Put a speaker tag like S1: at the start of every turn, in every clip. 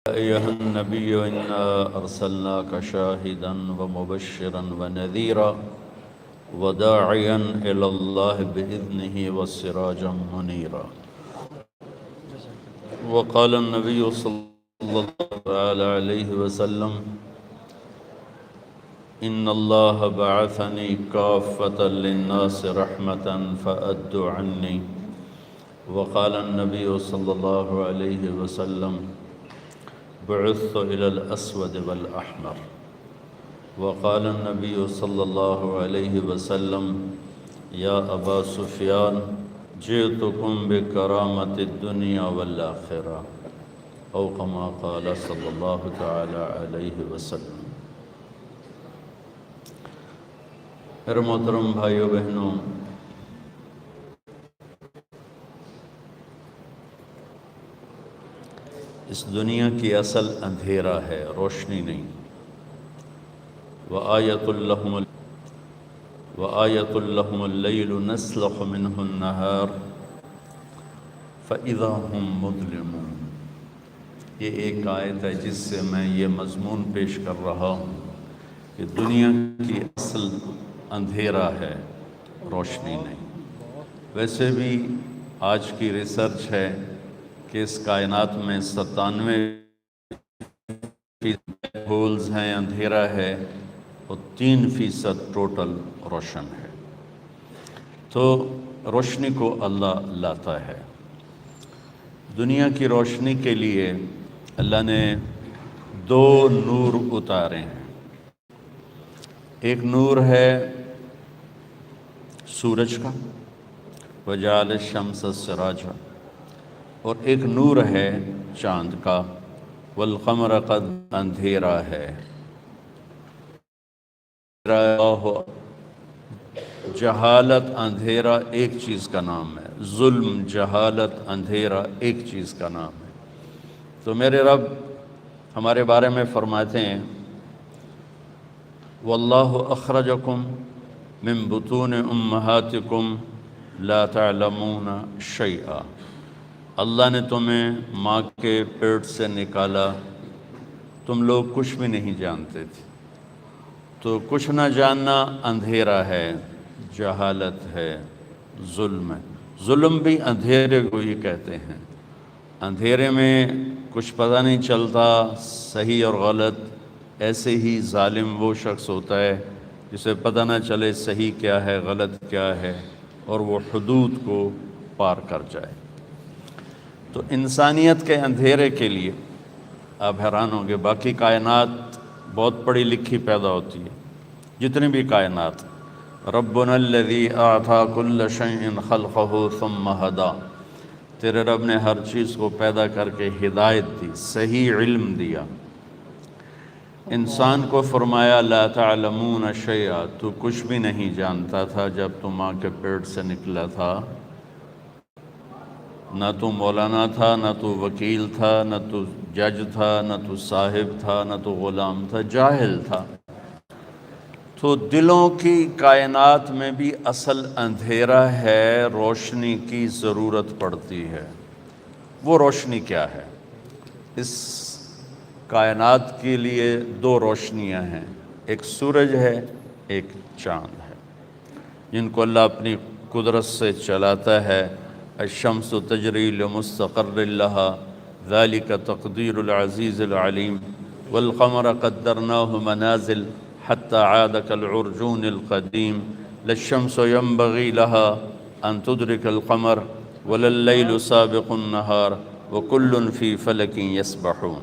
S1: أيها النبي إنا أرسلناك شاهدا ومبشرا ونذيرا وداعيا إلى الله بإذنه وسراجا منيرا. وقال النبي صلى الله عليه وسلم إن الله بعثني كافة للناس رحمة فأدوا عني. وقال النبي صلى الله عليه وسلم بعثت إلى الأسود والأحمر. وقال النبي صلى الله عليه وسلم يا أبا سفيان جئتكم بكرامة الدنيا والآخرة أو كما قال صلى الله تعالى عليه وسلم. میرے محترم بھائیو بہنوں، اس دنیا کی اصل اندھیرا ہے، روشنی نہیں۔ وآیۃ لہم اللیل نسلخ منہ النہار فإذا ہم مظلمون۔ یہ ایک آیت ہے جس سے میں یہ مضمون پیش کر رہا ہوں کہ دنیا کی اصل اندھیرا ہے، روشنی نہیں۔ ویسے بھی آج کی ریسرچ ہے کہ اس کائنات میں 97% ہولز ہیں، اندھیرا ہے، اور 3% ٹوٹل روشن ہے۔ تو روشنی کو اللہ لاتا ہے۔ دنیا کی روشنی کے لیے اللہ نے 2 نور اتارے ہیں۔ ایک نور ہے سورج کا، وجعل الشمس سراجا، اور ایک نور ہے چاند کا، والقمر قد، اندھیرا ہے۔ جہالت، اندھیرا ایک چیز کا نام ہے، ظلم، جہالت، اندھیرا ایک چیز کا نام ہے۔ تو میرے رب ہمارے بارے میں فرماتے ہیں واللہ اخرجکم من بطون امہاتکم لا تعلمون شیئا۔ اللہ نے تمہیں ماں کے پیٹ سے نکالا، تم لوگ کچھ بھی نہیں جانتے تھے۔ تو کچھ نہ جاننا اندھیرا ہے، جہالت ہے، ظلم ہے۔ ظلم بھی اندھیرے کو ہی کہتے ہیں۔ اندھیرے میں کچھ پتہ نہیں چلتا صحیح اور غلط، ایسے ہی ظالم وہ شخص ہوتا ہے جسے پتہ نہ چلے صحیح کیا ہے، غلط کیا ہے، اور وہ حدود کو پار کر جائے۔ تو انسانیت کے اندھیرے کے لیے آپ حیران ہوں گے، باقی کائنات بہت پڑھی لکھی پیدا ہوتی ہے، جتنی بھی کائنات، ربنا الذی اعطى كل شیء خلقه ثم هدى، تیرے رب نے ہر چیز کو پیدا کر کے ہدایت دی، صحیح علم دیا۔ انسان کو فرمایا لا تعلمون شیئا، تو کچھ بھی نہیں جانتا تھا جب تو ماں کے پیٹ سے نکلا تھا۔ نہ تو مولانا تھا، نہ تو وکیل تھا، نہ تو جج تھا، نہ تو صاحب تھا، نہ تو غلام تھا، جاہل تھا۔ تو دلوں کی کائنات میں بھی اصل اندھیرا ہے، روشنی کی ضرورت پڑتی ہے۔ وہ روشنی کیا ہے؟ اس کائنات کے لیے 2 روشنیاں ہیں، ایک سورج ہے، ایک چاند ہے، جن کو اللہ اپنی قدرت سے چلاتا ہے۔ الشمس تجری لمستقر لها ذلك تقدیر العزیز العلیم والقمر قدرناه منازل حتى عاد كالعرجون القدیم لا الشمس ينبغي لها ان تدرك القمر ولا الليل سابق النهار وكل في فلك يسبحون۔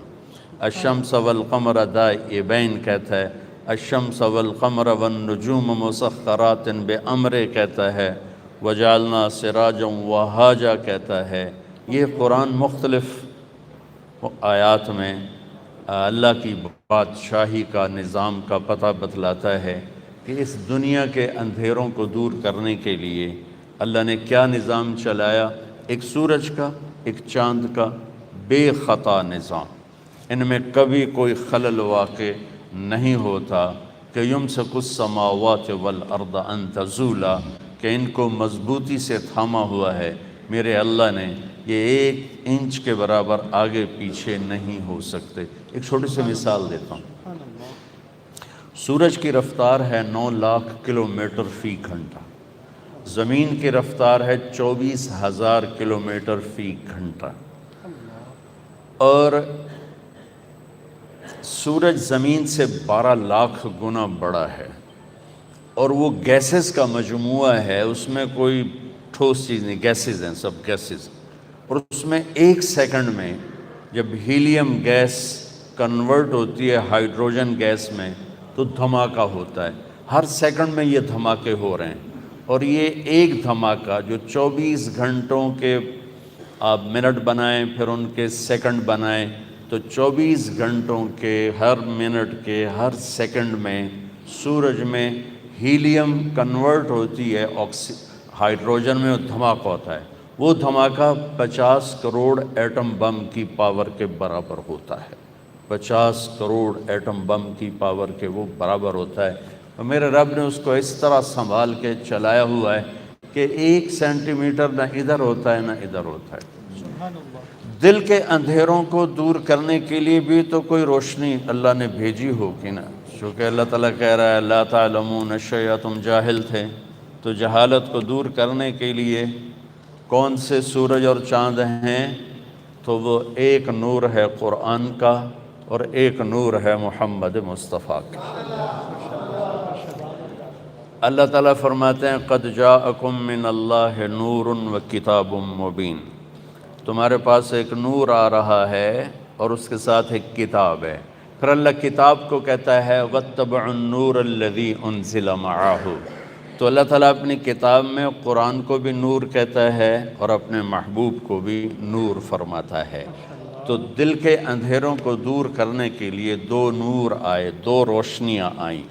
S1: الشمس والقمر دائبین کہتا ہے، الشمس والقمر والنجوم مسخرات بامر کہتا ہے، وجعلنا سراجا وہاجا کہتا ہے۔ یہ قرآن مختلف آیات میں اللہ کی بادشاہی کا، نظام کا پتہ بتلاتا ہے کہ اس دنیا کے اندھیروں کو دور کرنے کے لیے اللہ نے کیا نظام چلایا، ایک سورج کا، ایک چاند کا، بے خطا نظام۔ ان میں کبھی کوئی خلل واقع نہیں ہوتا کہ یمسک السماوات والارض ان تزولا، کہ ان کو مضبوطی سے تھاما ہوا ہے میرے اللہ نے، یہ 1 انچ کے برابر آگے پیچھے نہیں ہو سکتے۔ ایک چھوٹی سی مثال دیتا ہوں۔ سورج کی رفتار ہے 9 لاکھ کلومیٹر فی گھنٹہ، زمین کی رفتار ہے 24,000 کلومیٹر فی گھنٹہ، اور سورج زمین سے 12 لاکھ گنا بڑا ہے، اور وہ گیسز کا مجموعہ ہے، اس میں کوئی ٹھوس چیز نہیں، گیسز ہیں، سب گیسز، اور اس میں 1 سیکنڈ میں جب ہیلیم گیس کنورٹ ہوتی ہے ہائیڈروجن گیس میں تو دھماکہ ہوتا ہے۔ ہر سیکنڈ میں یہ دھماکے ہو رہے ہیں، اور یہ ایک دھماکہ جو 24 گھنٹوں کے آپ منٹ بنائیں پھر ان کے سیکنڈ بنائیں تو 24 گھنٹوں کے ہر منٹ کے ہر سیکنڈ میں سورج میں ہیلیم کنورٹ ہوتی ہے ہائیڈروجن میں، دھماکہ ہوتا ہے۔ وہ دھماکہ 50 کروڑ ایٹم بم کی پاور کے برابر ہوتا ہے، 50 کروڑ ایٹم بم کی پاور کے وہ برابر ہوتا ہے۔ اور میرے رب نے اس کو اس طرح سنبھال کے چلایا ہوا ہے کہ 1 سینٹی میٹر نہ ادھر ہوتا ہے نہ ادھر ہوتا ہے۔ دل کے اندھیروں کو دور کرنے کے لیے بھی تو کوئی روشنی اللہ نے بھیجی ہوگی نا، چونکہ اللہ تعالیٰ کہہ رہا ہے لا تعلمون شیئا، تم جاہل تھے، تو جہالت کو دور کرنے کے لیے کون سے سورج اور چاند ہیں؟ تو وہ ایک نور ہے قرآن کا اور ایک نور ہے محمد مصطفیٰ کا۔ اللہ تعالیٰ فرماتے ہیں قد جاءکم من اللہ نور و کتاب مبین، تمہارے پاس ایک نور آ رہا ہے اور اس کے ساتھ ایک کتاب ہے۔ پھر اللہ کتاب کو کہتا ہے واتبعوا النور الذی انزل معہ، تو اللہ تعالیٰ اپنی کتاب میں قرآن کو بھی نور کہتا ہے اور اپنے محبوب کو بھی نور فرماتا ہے۔ تو دل کے اندھیروں کو دور کرنے کے لیے 2 نور آئے، 2 روشنیاں آئیں۔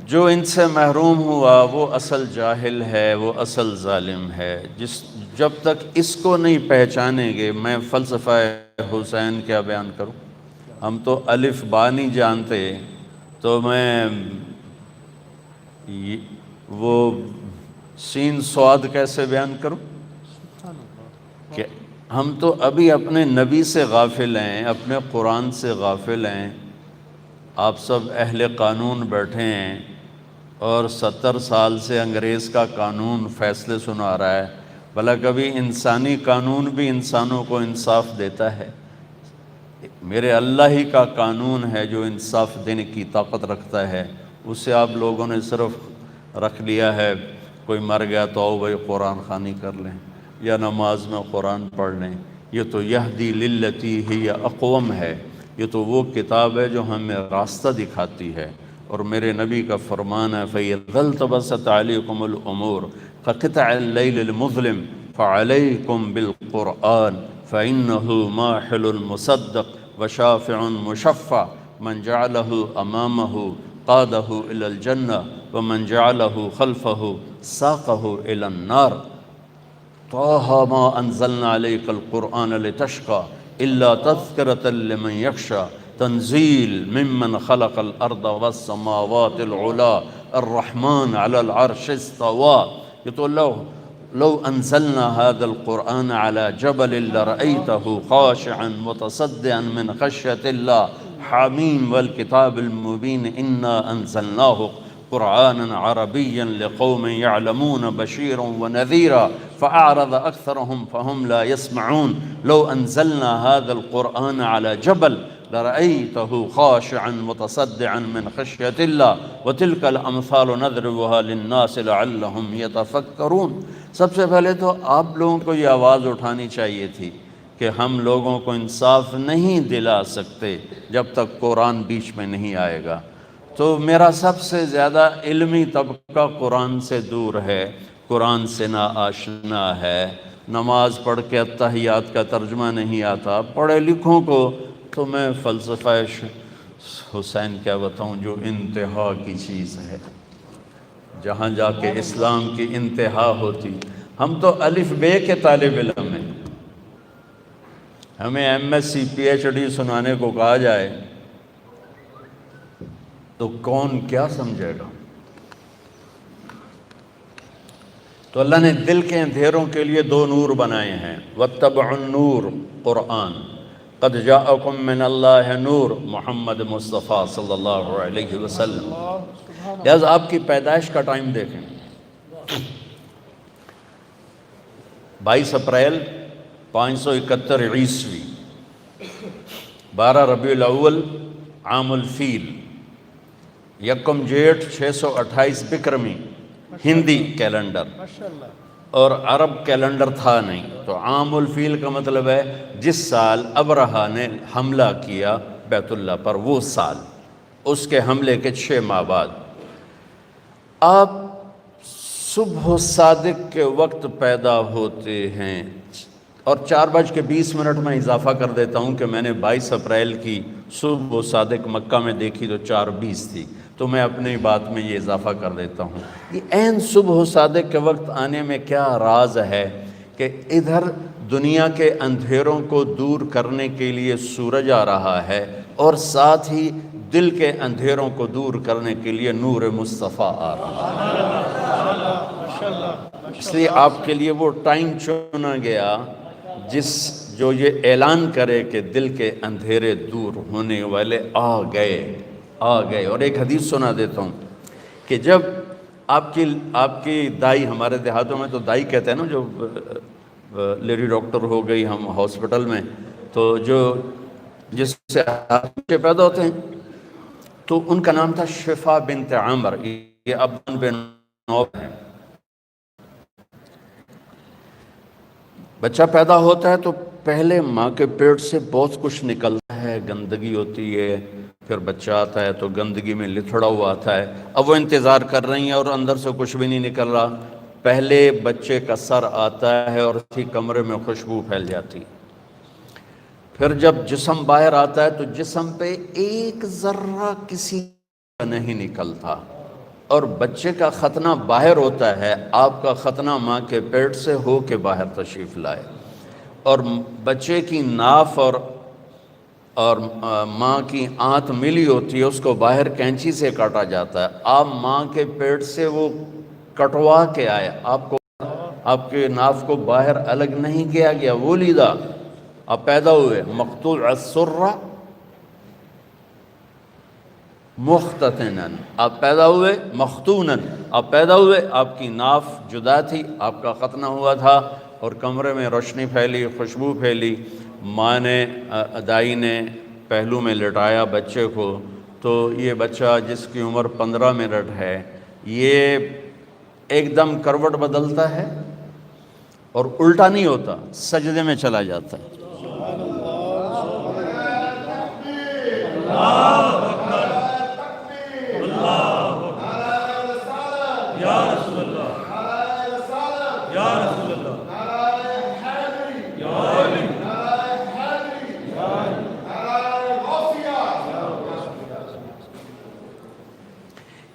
S1: جو ان سے محروم ہوا وہ اصل جاہل ہے، وہ اصل ظالم ہے۔ جب تک اس کو نہیں پہچانیں گے، میں فلسفہ حسین کیا بیان کروں؟ ہم تو الف با نہیں جانتے، تو میں وہ سین صاد کیسے بیان کروں؟ کہ ہم تو ابھی اپنے نبی سے غافل ہیں، اپنے قرآن سے غافل ہیں۔ آپ سب اہل قانون بیٹھے ہیں اور 70 سال سے انگریز کا قانون فیصلے سنا رہا ہے، بھلا کبھی انسانی قانون بھی انسانوں کو انصاف دیتا ہے؟ میرے اللہ ہی کا قانون ہے جو انصاف دینے کی طاقت رکھتا ہے، اسے آپ لوگوں نے صرف رکھ لیا ہے، کوئی مر گیا تو آؤ بھائی قرآن خوانی کر لیں یا نماز میں قرآن پڑھ لیں۔ یہ تو یہدی للتی ہی اقوم ہے، یہ تو وہ کتاب ہے جو ہمیں راستہ دکھاتی ہے، اور میرے نبی کا فرمان ہے فَإِذَا الْتَبَسَتْ عَلَيْكُمُ الْأُمُورُ كَقِطْعِ اللَّيْلِ الْمُظْلِمِ فَعَلَيْكُمْ بِالْقُرْآنِ فَإِنَّهُ مَاحِلٌ مُصَدَّقٌ وَشَافِعٌ مُشَفَّعٌ مَنْ جَعَلَهُ أَمَامَهُ قَادَهُ إِلَى الْجَنَّةِ وَمَنْ جَعَلَهُ خَلْفَهُ سَاقَهُ إِلَى النَّارِ طه ما أنزلنا عليك القرآن لتشقى إلا تذكرة لمن يخشى تنزيل ممن خلق الأرض والسماوات العلى الرحمن على العرش استوى۔ یہ تو لو أنزلنا هذا القرآن على جبل لرأيته خاشعا متصدعا من خشية الله حميم والكتاب المبين إنا أنزلناه قرآنا عربيا لقوم يعلمون بشيرا ونذيرا فأعرض أكثرهم فهم لا يسمعون لو أنزلنا هذا القرآن على جبل لرأيته خاشعا متصدعا من خشية الله وتلك الأمثال نضربها للناس لعلهم يتفكرون۔ سب سے پہلے تو آپ لوگوں کو یہ آواز اٹھانی چاہیے تھی کہ ہم لوگوں کو انصاف نہیں دلا سکتے جب تک قرآن بیچ میں نہیں آئے گا۔ تو میرا سب سے زیادہ علمی طبقہ قرآن سے دور ہے، قرآن سے نا آشنا ہے، نماز پڑھ کے اتحیات کا ترجمہ نہیں آتا۔ پڑھے لکھوں کو تو میں فلسفہ حسین کیا بتاؤں، جو انتہا کی چیز ہے، جہاں جا کے اسلام کی انتہا ہوتی۔ ہم تو الف بے کے طالب علم ہیں، ہمیں M S C P H D سنانے کو کہا جائے تو کون کیا سمجھے گا؟ تو اللہ نے دل کے اندھیروں کے لیے دو نور بنائے ہیں، واتبعوا النور قرآن، قد جاءکم من اللہ نور محمد مصطفیٰ صلی اللہ علیہ وسلم۔ لہذا آپ کی پیدائش کا ٹائم دیکھیں، 22 اپریل 571 عیسوی، 12 ربیع الاول عام الفیل، یکم جیٹھ 628 بکرمی ہندی کیلنڈر، اور عرب کیلنڈر تھا نہیں، تو عام الفیل کا مطلب ہے جس سال ابرہہ نے حملہ کیا بیت اللہ پر، وہ سال، اس کے حملے کے 6 ماہ بعد۔ آپ صبح صادق کے وقت پیدا ہوتے ہیں، اور 4:20 میں اضافہ کر دیتا ہوں کہ میں نے 22 اپریل کی صبح صادق مکہ میں دیکھی تو 4:20 تھی، تو میں اپنی بات میں یہ اضافہ کر دیتا ہوں۔ یہ عین صبح صادق کے وقت آنے میں کیا راز ہے کہ ادھر دنیا کے اندھیروں کو دور کرنے کے لیے سورج آ رہا ہے، اور ساتھ ہی دل کے اندھیروں کو دور کرنے کے لیے نور مصطفیٰ آ رہا ہے۔ اس لیے آپ کے لیے وہ ٹائم چنا گیا جو یہ اعلان کرے کہ دل کے اندھیرے دور ہونے والے آ گئے۔ اور ایک حدیث سنا دیتا ہوں کہ جب آپ کی دائی، ہمارے دیہاتوں میں تو دائی کہتے ہیں نا، جو لیڈی ڈاکٹر ہو گئی ہم ہاسپٹل میں، تو جس سے بچے پیدا ہوتے ہیں، تو ان کا نام تھا شفا بنت عامر، یہ ابن بن نوف ہیں۔ بچہ پیدا ہوتا ہے تو پہلے ماں کے پیٹ سے بہت کچھ نکلتا ہے، گندگی ہوتی ہے، پھر بچہ آتا ہے تو گندگی میں لتھڑا ہوا آتا ہے، اب وہ انتظار کر رہی ہیں اور اندر سے کچھ بھی نہیں نکل رہا۔ پہلے بچے کا سر آتا ہے اور اسی کمرے میں خوشبو پھیل جاتی، پھر جب جسم باہر آتا ہے تو جسم پہ ایک ذرہ کسی کا نہیں نکلتا، اور بچے کا ختنہ باہر ہوتا ہے، آپ کا ختنہ ماں کے پیٹ سے ہو کے باہر تشریف لائے، اور بچے کی ناف اور ماں کی آنت ملی ہوتی ہے، اس کو باہر کینچی سے کاٹا جاتا ہے، آپ ماں کے پیٹ سے وہ کٹوا کے آئے، آپ کے ناف کو باہر الگ نہیں کیا گیا، وہ لیدہ آپ پیدا ہوئے مقطوع السرہ مختتناً، آپ پیدا ہوئے مختوناً، آپ پیدا ہوئے، آپ کی ناف جدا تھی، آپ کا ختنہ ہوا تھا، اور کمرے میں روشنی پھیلی، خوشبو پھیلی، ماں نے، دائی نے پہلو میں لٹایا بچے کو، تو یہ بچہ جس کی عمر 15 منٹ ہے، یہ ایک دم کروٹ بدلتا ہے اور الٹا نہیں ہوتا، سجدے میں چلا جاتا ہے۔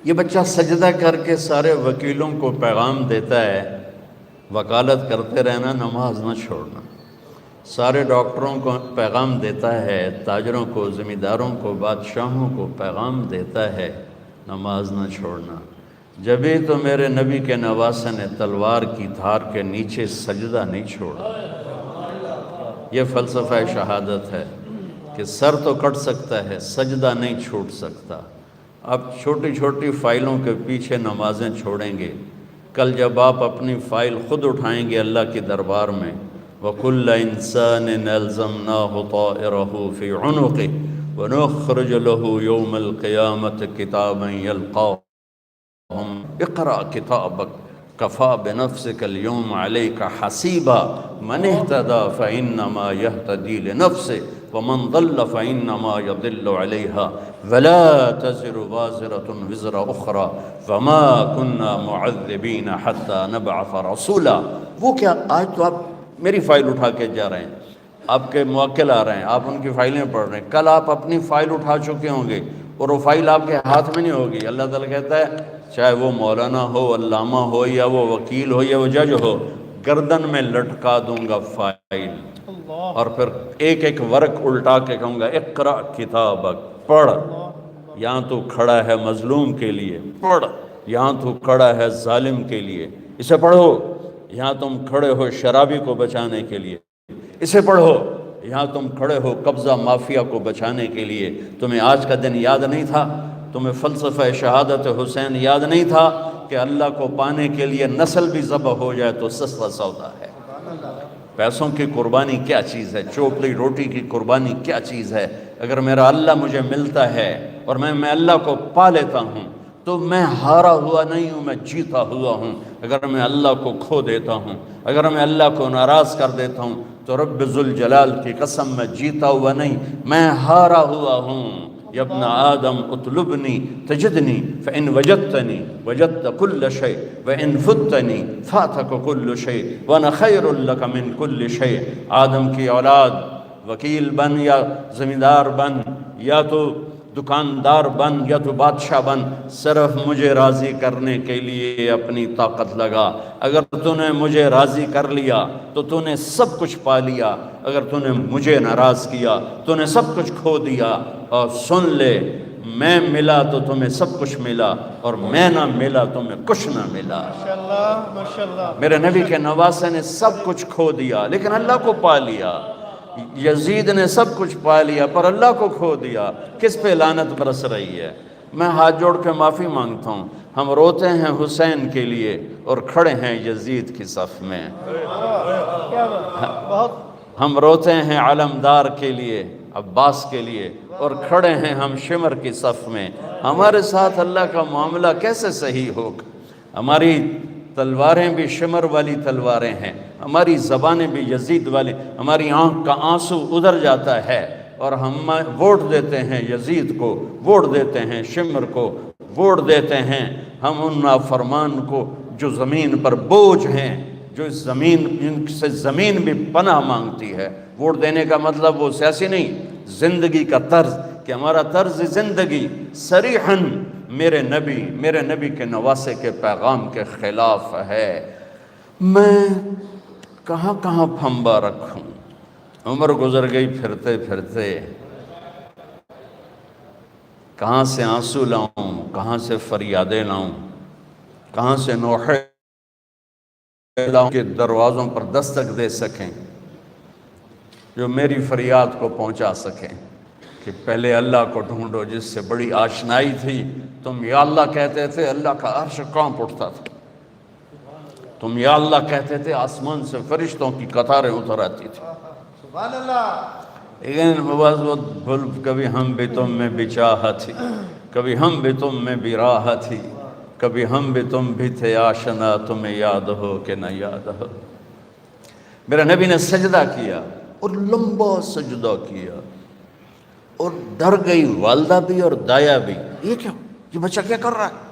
S1: یہ بچہ سجدہ کر کے سارے وکیلوں کو پیغام دیتا ہے، وکالت کرتے رہنا، نماز نہ چھوڑنا، سارے ڈاکٹروں کو پیغام دیتا ہے، تاجروں کو، زمینداروں کو، بادشاہوں کو پیغام دیتا ہے، نماز نہ چھوڑنا۔ جبھی تو میرے نبی کے نواسے نے تلوار کی دھار کے نیچے سجدہ نہیں چھوڑا۔ یہ فلسفہ شہادت ہے کہ سر تو کٹ سکتا ہے، سجدہ نہیں چھوٹ سکتا۔ آپ چھوٹی چھوٹی فائلوں کے پیچھے نمازیں چھوڑیں گے، کل جب آپ اپنی فائل خود اٹھائیں گے اللہ کے دربار میں، وَكُلَّ إِنسَانٍ أَلْزَمْنَاهُ طَائِرَهُ فِي عُنُقِهِ وَنُخْرِجُ لَهُ يَوْمَ الْقِيَامَةِ كِتَابًا يَلْقَاهُ اقْرَأْ كِتَابَكَ كَفَى بِنَفْسِكَ الْيَوْمَ عَلَيْكَ حَسِيبًا مَنِ اهْتَدَىٰ فَإِنَّمَا يَهْتَدِي لِنَفْسِهِ وَمَنْ ضَلَّ فَإِنَّمَا يَضِلُّ عَلَيْهَا وَلَا تَزِرُ وَازِرَةٌ وِزْرَ أُخْرَىٰ وَمَا كُنَّا مُعَذِّبِينَ حَتَّىٰ نَبْعَثَ رَسُولًا۔ وہ کیا، آج تو آپ میری فائل اٹھا کے جا رہے ہیں، آپ کے موکل آ رہے ہیں، آپ ان کی فائلیں پڑھ رہے ہیں، کل آپ اپنی فائل اٹھا چکے ہوں گے اور وہ فائل آپ کے ہاتھ میں نہیں ہوگی۔ اللہ تعالیٰ کہتا ہے چاہے وہ مولانا ہو، علامہ ہو، یا وہ وکیل ہو، یا وہ جج ہو، گردن میں لٹکا دوں گا فائل، اور پھر ایک ایک ورق الٹا کے کہوں گا اقرأ کتابک، پڑھ، یہاں تو کھڑا ہے مظلوم کے لیے، پڑھ، یہاں تو کھڑا ہے ظالم کے لیے، اسے پڑھو یہاں تم کھڑے ہو شرابی کو بچانے کے لیے، اسے پڑھو یہاں تم کھڑے ہو قبضہ مافیا کو بچانے کے لیے۔ تمہیں آج کا دن یاد نہیں تھا؟ تمہیں فلسفہ شہادت حسین یاد نہیں تھا کہ اللہ کو پانے کے لیے نسل بھی ذبح ہو جائے تو سستا سودا ہے؟ پیسوں کی قربانی کیا چیز ہے؟ چوپڑی روٹی کی قربانی کیا چیز ہے؟ اگر میرا اللہ مجھے ملتا ہے اور میں اللہ کو پا لیتا ہوں تو میں ہارا ہوا نہیں ہوں، میں جیتا ہوا ہوں۔ اگر میں اللہ کو کھو دیتا ہوں، اگر میں اللہ کو ناراض کر دیتا ہوں تو رب ذوالجلال کی قسم میں جیتا ہوا نہیں، میں ہارا ہوا ہوں۔ یا ابن آدم اطلبنی تجدنی فإن وجدتنی وجدت کل شیء وإن فتنی فاتک کل شیء وانا خیر لک من کل شیء۔ آدم کی اولاد، وکیل بن یا زمیندار بن یا تو دکاندار بن یا تو بادشاہ بن، صرف مجھے راضی کرنے کے لیے اپنی طاقت لگا۔ اگر تو نے مجھے راضی کر لیا تو تو نے سب کچھ پا لیا، اگر تو نے مجھے ناراض کیا تو نے سب کچھ کھو دیا۔ اور سن لے، میں ملا تو تمہیں سب کچھ ملا، اور میں نہ ملا تمہیں کچھ نہ ملا۔
S2: ماشاءاللہ
S1: میرے نبی کے نواسے نے سب کچھ کھو دیا لیکن اللہ کو پا لیا۔ یزید نے سب کچھ پا لیا پر اللہ کو کھو دیا۔ کس پہ لعنت برس رہی ہے؟ میں ہاتھ جوڑ کے معافی مانگتا ہوں، ہم روتے ہیں حسین کے لیے اور کھڑے ہیں یزید کی صف میں۔
S2: کیا بات، بہت
S1: ہم روتے ہیں علمدار کے لیے، عباس کے لیے، اور کھڑے ہیں ہم شمر کی صف میں۔ ہمارے ساتھ اللہ کا معاملہ کیسے صحیح ہوگا؟ ہماری تلواریں بھی شمر والی تلواریں ہیں، ہماری زبانیں بھی یزید والی، ہماری آنکھ کا آنسو ادھر جاتا ہے اور ہم ووٹ دیتے ہیں یزید کو، ووٹ دیتے ہیں شمر کو، ووٹ دیتے ہیں ہم ان نافرمان کو جو زمین پر بوجھ ہیں، جو اس زمین، جن سے زمین بھی پناہ مانگتی ہے۔ ووٹ دینے کا مطلب وہ سیاسی نہیں، زندگی کا طرز، کہ ہمارا طرز زندگی صریحاً میرے نبی کے نواسے کے پیغام کے خلاف ہے۔ میں کہاں کہاں پھنبا رکھوں؟ عمر گزر گئی پھرتے پھرتے، کہاں سے آنسو لاؤں، کہاں سے فریادیں لاؤں، کہاں سے نوحے لاؤں کہ دروازوں پر دستک دے سکیں، جو میری فریاد کو پہنچا سکیں کہ پہلے اللہ کو ڈھونڈو جس سے بڑی آشنائی تھی۔ تم یا اللہ کہتے تھے، اللہ کا عرش کانپ اٹھتا تھا۔ تم یا اللہ کہتے تھے، آسمان سے فرشتوں کی قطاریں اتر آتی تھی۔
S2: سبحان اللہ۔
S1: لیکن کبھی ہم بھی تم میں بھی چاہت تھی، کبھی ہم بھی تم میں بھی راہ تھی، کبھی ہم بھی تم بھی تھے آشنا، تمہیں یاد ہو کہ نہ یاد ہو۔ میرے نبی نے سجدہ کیا اور لمبا سجدہ کیا، اور ڈر گئی والدہ بھی اور دایا بھی، یہ کیا، یہ بچہ کیا کر رہا ہے؟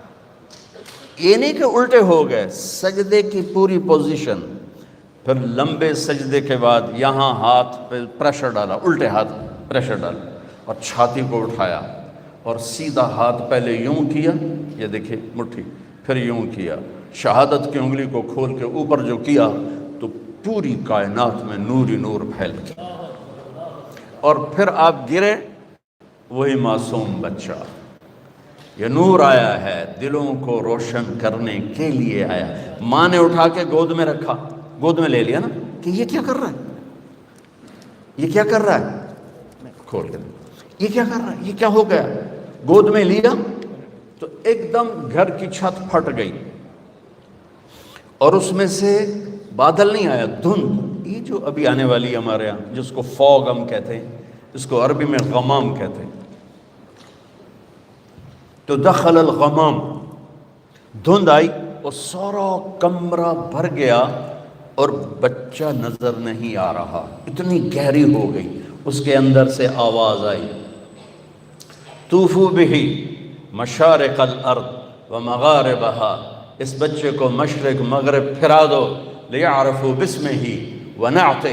S1: یہ نہیں کہ الٹے ہو گئے، سجدے کی پوری پوزیشن۔ پھر لمبے سجدے کے بعد یہاں ہاتھ پہ پریشر ڈالا، الٹے ہاتھ پریشر ڈالا اور چھاتی کو اٹھایا اور سیدھا ہاتھ پہلے یوں کیا، یہ دیکھیں مٹھی، پھر یوں کیا، شہادت کی انگلی کو کھول کے اوپر جو کیا تو پوری کائنات میں نور ہی نور پھیل گیا، اور پھر آپ گرے، وہی معصوم بچہ۔ یہ نور آیا ہے دلوں کو روشن کرنے کے لیے آیا۔ ماں نے اٹھا کے گود میں رکھا، گود میں لے لیا نا، کہ یہ کیا کر رہا ہے، یہ کیا کر رہا ہے، کھول کے یہ کیا کر رہا ہے، یہ کیا ہو گیا؟ گود میں لیا تو ایک دم گھر کی چھت پھٹ گئی اور اس میں سے بادل نہیں آیا، دھند، یہ جو ابھی آنے والی ہمارے یہاں جس کو فوگ ہم کہتے ہیں، اس کو عربی میں غمام کہتے ہیں۔ تو دخل الغمام، دھند آئی اور سارا کمرہ بھر گیا اور بچہ نظر نہیں آ رہا، اتنی گہری ہو گئی۔ اس کے اندر سے آواز آئی، طوفوا بہ مشارق الارض ومغاربها، اس بچے کو مشرق مغرب پھرا دو، لیعرفوا باسمہ ونعتہ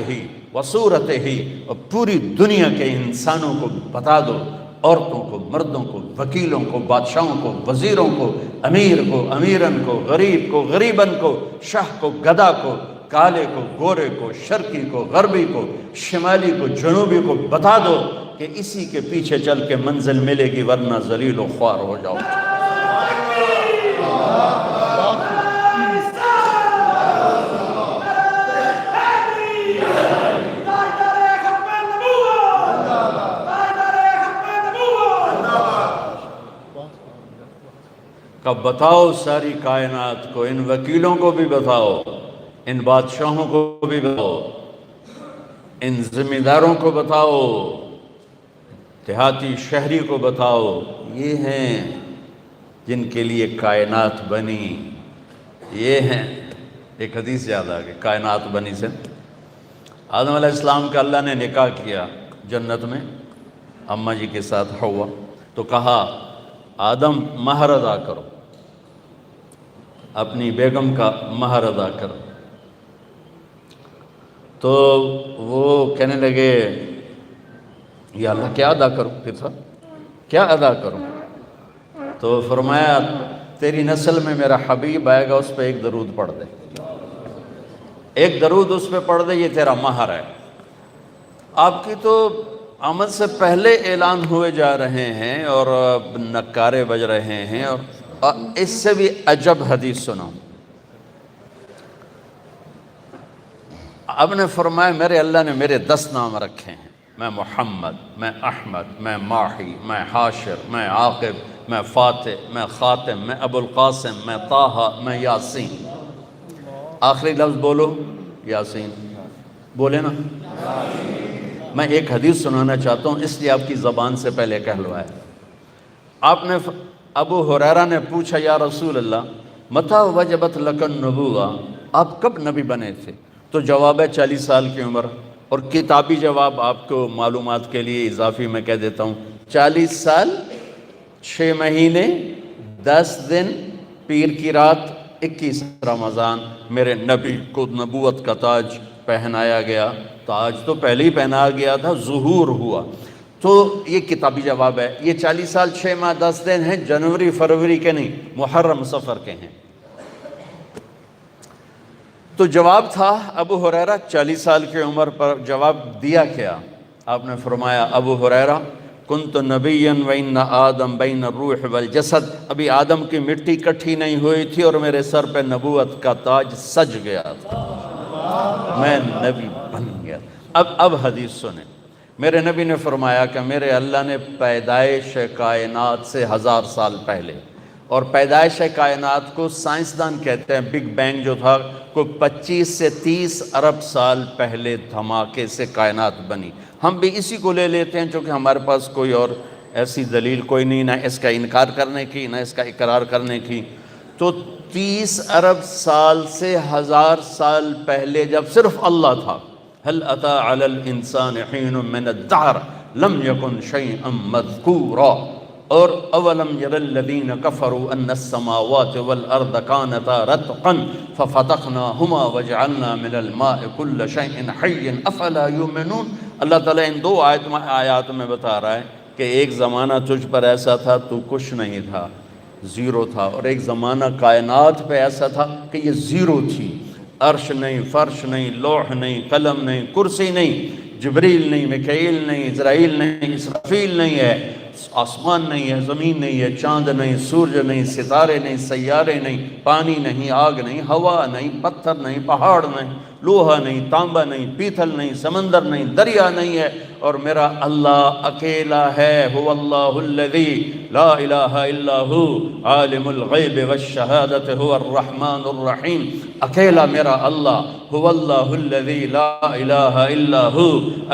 S1: وصورتہ، اور پوری دنیا کے انسانوں کو بتا دو، عورتوں کو، مردوں کو، وکیلوں کو، بادشاہوں کو، وزیروں کو، امیر کو، امیرن کو، غریب کو، غریبن کو، شاہ کو، گدا کو، کالے کو، گورے کو، شرقی کو، غربی کو، شمالی کو، جنوبی کو، بتا دو کہ اسی کے پیچھے چل کے منزل ملے گی، ورنہ ذلیل و خوار ہو جاؤ۔ کہ بتاؤ ساری کائنات کو، ان وکیلوں کو بھی بتاؤ، ان بادشاہوں کو بھی بتاؤ، ان ذمہ داروں کو بتاؤ، دیہاتی شہری کو بتاؤ، یہ ہیں جن کے لیے کائنات بنی، یہ ہیں۔ ایک حدیث یاد آ گئی کائنات بنی سے۔ آدم علیہ السلام کا اللہ نے نکاح کیا جنت میں اماں جی کے ساتھ حوا، تو کہا آدم مہر ادا کرو، اپنی بیگم کا مہر ادا کرو۔ تو وہ کہنے لگے یا اللہ کیا ادا کروں، پھر صاحب کیا ادا کروں؟ تو فرمایا تیری نسل میں میرا حبیب آئے گا، اس پہ ایک درود پڑھ دے، ایک درود اس پہ پڑھ دے، یہ تیرا مہر ہے۔ آپ کی تو آمد سے پہلے اعلان ہوئے جا رہے ہیں اور نکارے بج رہے ہیں، اور اس سے بھی عجب حدیث سنو۔ اب نے فرمایا میرے اللہ نے میرے 10 نام رکھے ہیں، میں محمد، میں احمد، میں ماحی، میں حاشر، میں عاقب، میں فاتح، میں خاتم، میں ابو القاسم، میں طٰہٰ، میں یاسین۔ آخری لفظ بولو یاسین، بولے نا۔ میں ایک حدیث سنانا چاہتا ہوں، اس لیے آپ کی زبان سے پہلے کہلوائے۔ آپ نے ابو ہریرہ نے پوچھا یا رسول اللہ متى وجبت لک النبوہ، آپ کب نبی بنے تھے؟ تو جواب ہے 40 سال کی عمر، اور کتابی جواب آپ کو معلومات کے لیے اضافی میں کہہ دیتا ہوں، 40 سال 6 مہینے 10 دن پیر کی رات 21 رمضان میرے نبی کو نبوت کا تاج پہنایا گیا۔ تاج تو پہلے ہی پہنا گیا تھا، ظہور ہوا۔ تو یہ کتابی جواب ہے۔ یہ 40 سال 6 ماہ 10 دن ہیں، جنوری فروری کے نہیں، محرم صفر کے ہیں۔ تو جواب تھا ابو ہریرہ 40 سال کی عمر پر جواب دیا کیا؟ آپ نے فرمایا ابو ہریرہ کنت نبیا وان آدم بین الروح والجسد، ابھی آدم کی مٹی کٹھی نہیں ہوئی تھی اور میرے سر پہ نبوت کا تاج سج گیا تھا، میں نبی بن گیا۔ اب حدیث سنیں، میرے نبی نے فرمایا کہ میرے اللہ نے پیدائش کائنات سے 1000 سال پہلے، اور پیدائش کائنات کو سائنسدان کہتے ہیں بگ بینگ جو تھا، کو 25 سے 30 ارب سال پہلے دھماکے سے کائنات بنی۔ ہم بھی اسی کو لے لیتے ہیں چونکہ ہمارے پاس کوئی اور ایسی دلیل کوئی نہیں، نہ اس کا انکار کرنے کی نہ اس کا اقرار کرنے کی۔ تو 30 ارب سال سے 1000 سال پہلے جب صرف اللہ تھا، هل اتى على الانسان حين من الدهر لم يكن شيئا مذكورا، اور اولم ير الذين كفروا ان السماوات والارض كانتا رتقا ففتقناهما وجعلنا من الماء كل شيء حي افلا يؤمنون۔ اللہ تعالیٰ ان 2 آیات میں بتا رہا ہے کہ ایک زمانہ تجھ پر ایسا تھا تو کچھ نہیں تھا، زیرو تھا، اور ایک زمانہ کائنات پہ ایسا تھا کہ یہ زیرو تھی، عرش نہیں، فرش نہیں، لوح نہیں، قلم نہیں، کرسی نہیں، جبریل نہیں، میکائیل نہیں، اسرائیل نہیں، اسرافیل نہیں ہے، آسمان نہیں ہے، زمین نہیں ہے، چاند نہیں، سورج نہیں، ستارے نہیں، سیارے نہیں، پانی نہیں، آگ نہیں، ہوا نہیں، پتھر نہیں، پہاڑ نہیں، لوہا نہیں، تانبا نہیں، پیتل نہیں، سمندر نہیں، دریا نہیں ہے، اور میرا اللہ اکیلا ہے۔ هو اللہ الذی لا الہ الا ہو عالم الغیب والشہادت هو الرحمن الرحیم، اکیلا میرا اللہ، هو اللہ الذی لا الہ الا ہو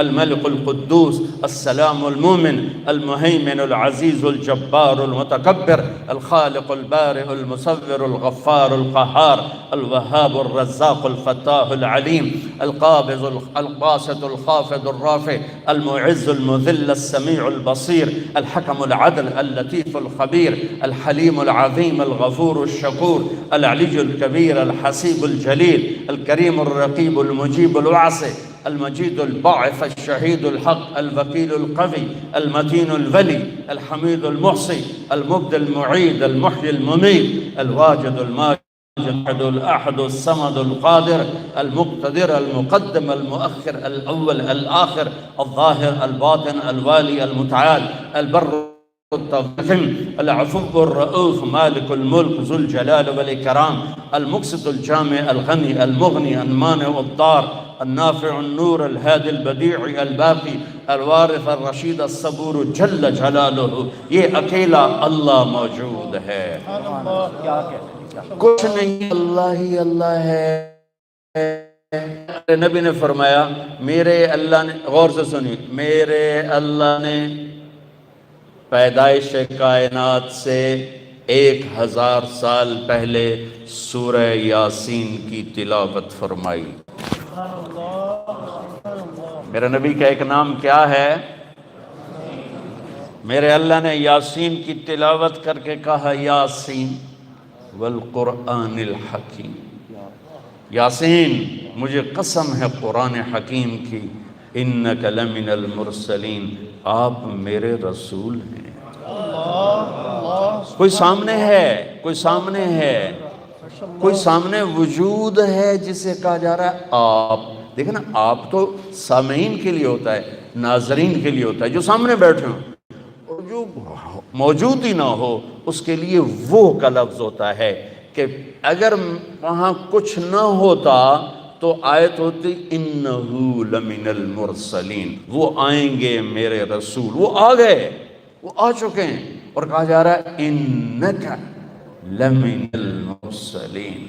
S1: الملک القدوس السلام المومن المہیمن العزیز الجبار المتکبر الخالق البارئ المصور الغفار القہار الوہاب الرزاق الفتاح العلیم القابض الباسط الخافض الرافع المعز المذل السمیع البصیر الحکم العدل اللطیف الخبیر الحلیم العظیم الغفور الشکور العلی الکبیر الحسیب الجلیل الکریم الرقیب المجیب الواسع المجید الباعث الشہید الحق الوکیل القوی المتین الولی الحمید المحصی المبدی المعید المحیی الممیت الواجد الماجد الأحد الأحد الصمد القادر المقتدر المقدم المؤخر الأول الآخر الظاهر الباطن الوالي المتعال البر العفو الرؤوف مالك الملك ذو الجلال والإكرام المقسط الجامع الغني المغني المانع الضار النافع النور الهادي البديع الباقي الوارث الرشید الصبور جل جلالہ. یہ اکیلا اللہ موجود ہے، کچھ نہیں، اللہ ہی اللہ ہے. نبی نے فرمایا میرے اللہ نے، غور سے سنی، میرے اللہ نے پیدائش کائنات سے 1000 سال پہلے سورہ یاسین کی تلاوت فرمائی. میرے نبی کا ایک نام کیا ہے؟ میرے اللہ نے یاسین کی تلاوت کر کے کہا یاسین والقرآن الحکیم. یاسین مجھے قسم ہے قرآن حکیم کی، انک لمن المرسلین، آپ میرے رسول ہیں. کوئی سامنے ہے، کوئی سامنے ہے، کوئی سامنے وجود ہے جسے کہا جا رہا ہے آپ. دیکھیں نا، آپ تو سامعین کے لیے ہوتا ہے، ناظرین کے لیے ہوتا ہے، جو سامنے بیٹھے ہوں. اور جو موجود ہی نہ ہو اس کے لیے وہ کا لفظ ہوتا ہے کہ اگر وہاں کچھ نہ ہوتا تو آیت ہوتی انہو لمن المرسلین، وہ آئیں گے میرے رسول. وہ آ گئے، وہ آ چکے ہیں، اور کہا جا رہا ہے انکا لمن المرسلین،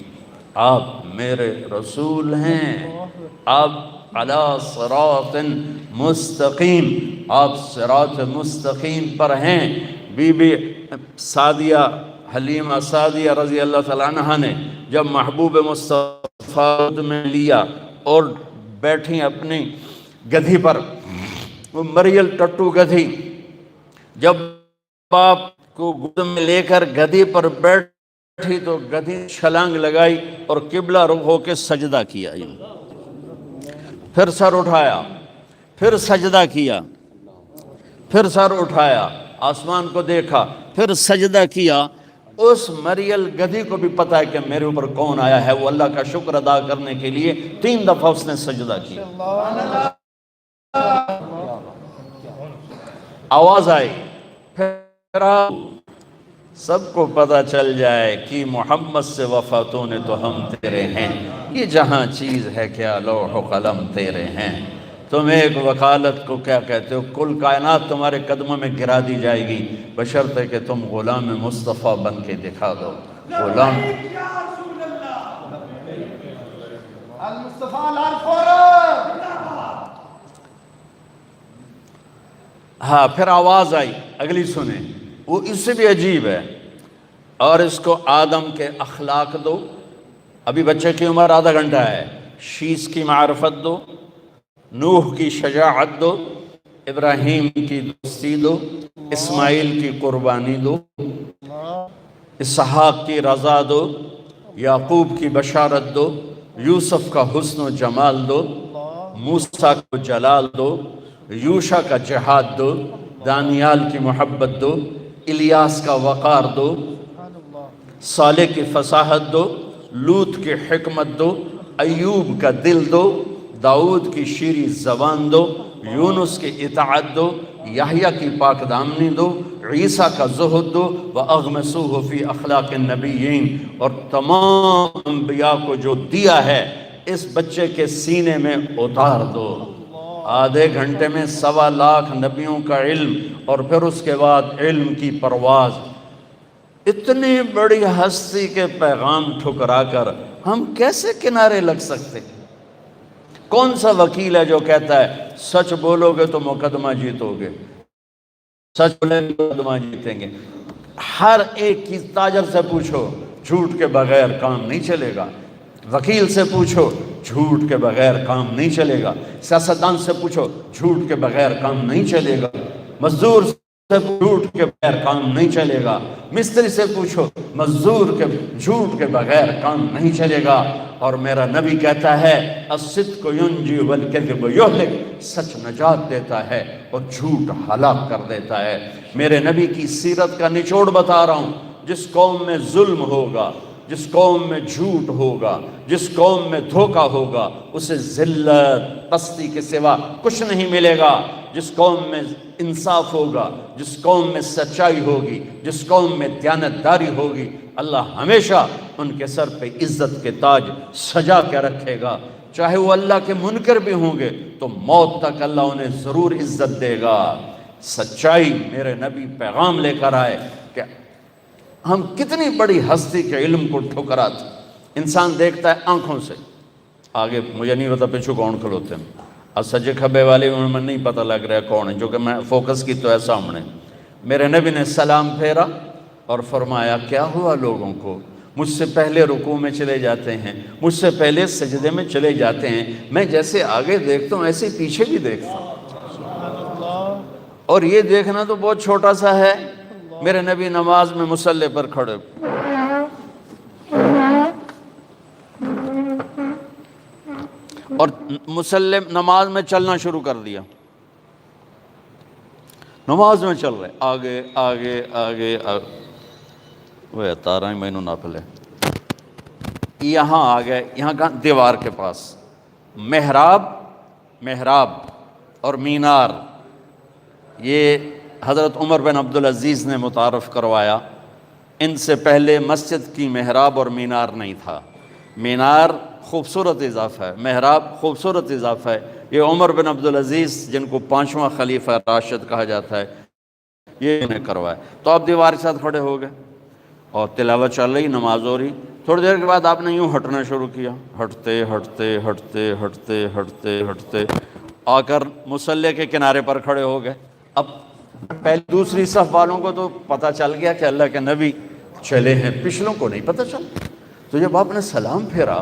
S1: آپ میرے رسول ہیں، آپ علی صراط مستقیم، آپ صراط مستقیم پر ہیں. بی بی سعدیہ، حلیمہ سعدیہ رضی اللہ تعالیٰ عنہ نے جب محبوب مصطفیٰ میں لیا اور بیٹھی اپنی گدھی پر، وہ مریل ٹٹو گدھی، جب باپ کو گود میں لے کر گدھی پر بیٹھی تو گدھی چھلانگ لگائی اور قبلہ رخ ہو کے سجدہ کیا. پھر سر اٹھایا، پھر سجدہ کیا، پھر سر اٹھایا، آسمان کو دیکھا، پھر سجدہ کیا. اس مریل گدھی کو بھی پتا ہے کہ میرے اوپر کون آیا ہے. وہ اللہ کا شکر ادا کرنے کے لیے 3 دفعہ اس نے سجدہ کیا. آواز آئی، پھر سب کو پتہ چل جائے کہ محمد سے وفاتوں نے تو ہم تیرے ہیں. یہ جہاں چیز ہے کیا لوح و قلم تیرے ہیں. تم ایک وکالت کو کیا کہتے ہو، کل کائنات تمہارے قدموں میں گرا دی جائے گی بشرطے کہ تم غلام مصطفیٰ بن کے دکھا دو. غلام ہاں. پھر آواز آئی، اگلی سنیں، وہ اس سے بھی عجیب ہے. اور اس کو آدم کے اخلاق دو، ابھی بچے کی عمر آدھا گھنٹہ ہے، شیش کی معرفت دو، نوح کی شجاعت دو، ابراہیم کی دوستی دو، اسماعیل کی قربانی دو، اسحاق کی رضا دو، یعقوب کی بشارت دو، یوسف کا حسن و جمال دو، موسیٰ کو جلال دو، یوشع کا جہاد دو، دانیال کی محبت دو، الیاس کا وقار دو، صالح کی فصاحت دو، لوط کی حکمت دو، ایوب کا دل دو، داؤد کی شیریں زبان دو، یونس کی اطاعت دو، یحییٰ کی پاک دامنی دو، عیسیٰ کا زہد دو، وَأَغْمَسُوهُ فِي أَخْلَاقِ النَّبِيِّينَ. اور تمام انبیاء کو جو دیا ہے اس بچے کے سینے میں اتار دو. آدھے گھنٹے میں 1.25 لاکھ نبیوں کا علم، اور پھر اس کے بعد علم کی پرواز. اتنی بڑی ہستی کے پیغام ٹھکرا کر ہم کیسے کنارے لگ سکتے؟ کون سا وکیل ہے جو کہتا ہے سچ بولو گے تو مقدمہ جیتو گے، سچ بولیں گے تو مقدمہ جیتیں گے؟ ہر ایک کی تاجر سے پوچھو، جھوٹ کے بغیر کام نہیں چلے گا. وکیل سے پوچھو، جھوٹ کے بغیر کام نہیں چلے گا. سیاستدان سے پوچھو، جھوٹ کے بغیر کام نہیں چلے گا. مزدور سے جھوٹ کے بغیر کام نہیں چلے گا. مستری سے پوچھو، مزدور کے جھوٹ کے بغیر کام نہیں چلے گا. اور میرا نبی کہتا ہے الصدق ینجی والکذب یہلک، سچ نجات دیتا ہے اور جھوٹ ہلاک کر دیتا ہے. میرے نبی کی سیرت کا نچوڑ بتا رہا ہوں. جس قوم میں ظلم ہوگا، جس قوم میں جھوٹ ہوگا، جس قوم میں دھوکہ ہوگا، اسے ذلت پستی کے سوا کچھ نہیں ملے گا. جس قوم میں انصاف ہوگا، جس قوم میں سچائی ہوگی، جس قوم میں دیانتداری ہوگی، اللہ ہمیشہ ان کے سر پہ عزت کے تاج سجا کے رکھے گا۔ چاہے وہ اللہ کے منکر بھی ہوں گے تو موت تک اللہ انہیں ضرور عزت دے گا۔ سچائی میرے نبی پیغام لے کر آئے کہ ہم کتنی بڑی ہستی کے علم کو ٹھکراتے، انسان دیکھتا ہے آنکھوں سے، آگے مجھے نہیں پتا پیچھو کون کھلوتے ہیں، اور سجے کھبے والے میں نہیں پتہ لگ رہا کون ہے، جو کہ میں فوکس کی تو ہے سامنے۔ میرے نبی نے سلام پھیرا اور فرمایا کیا ہوا لوگوں کو، مجھ سے پہلے رکوع میں چلے جاتے ہیں، مجھ سے پہلے سجدے میں چلے جاتے ہیں، میں جیسے آگے دیکھتا ہوں ایسے پیچھے بھی دیکھتا ہوں، اور یہ دیکھنا تو بہت چھوٹا سا ہے۔ میرے نبی نماز میں مصلی پر کھڑے اور مصلی نماز میں چلنا شروع کر دیا، نماز میں چل رہے آگے آگے آگے وہ تارا میں نہ پلے، یہاں آ گئے، یہاں کہاں، دیوار کے پاس محراب اور مینار، یہ حضرت عمر بن عبدالعزیز نے متعارف کروایا۔ ان سے پہلے مسجد کی محراب اور مینار نہیں تھا، مینار خوبصورت اضافہ ہے، محراب خوبصورت اضافہ ہے، یہ عمر بن عبدالعزیز جن کو 5واں خلیفہ راشد کہا جاتا ہے یہ انہیں کروایا۔ تو آپ دیوار کے ساتھ کھڑے ہو گئے اور تلاوت چل رہی، نماز ہو رہی، تھوڑی دیر کے بعد آپ نے یوں ہٹنا شروع کیا، ہٹتے ہٹتے ہٹتے ہٹتے ہٹتے ہٹتے آ کر مصلی کے کنارے پر کھڑے ہو گئے۔ اب پہلی دوسری صف والوں کو تو پتہ چل گیا کہ اللہ کے نبی چلے ہیں، پچھلوں کو نہیں پتہ چل۔ تو جب آپ نے سلام پھیرا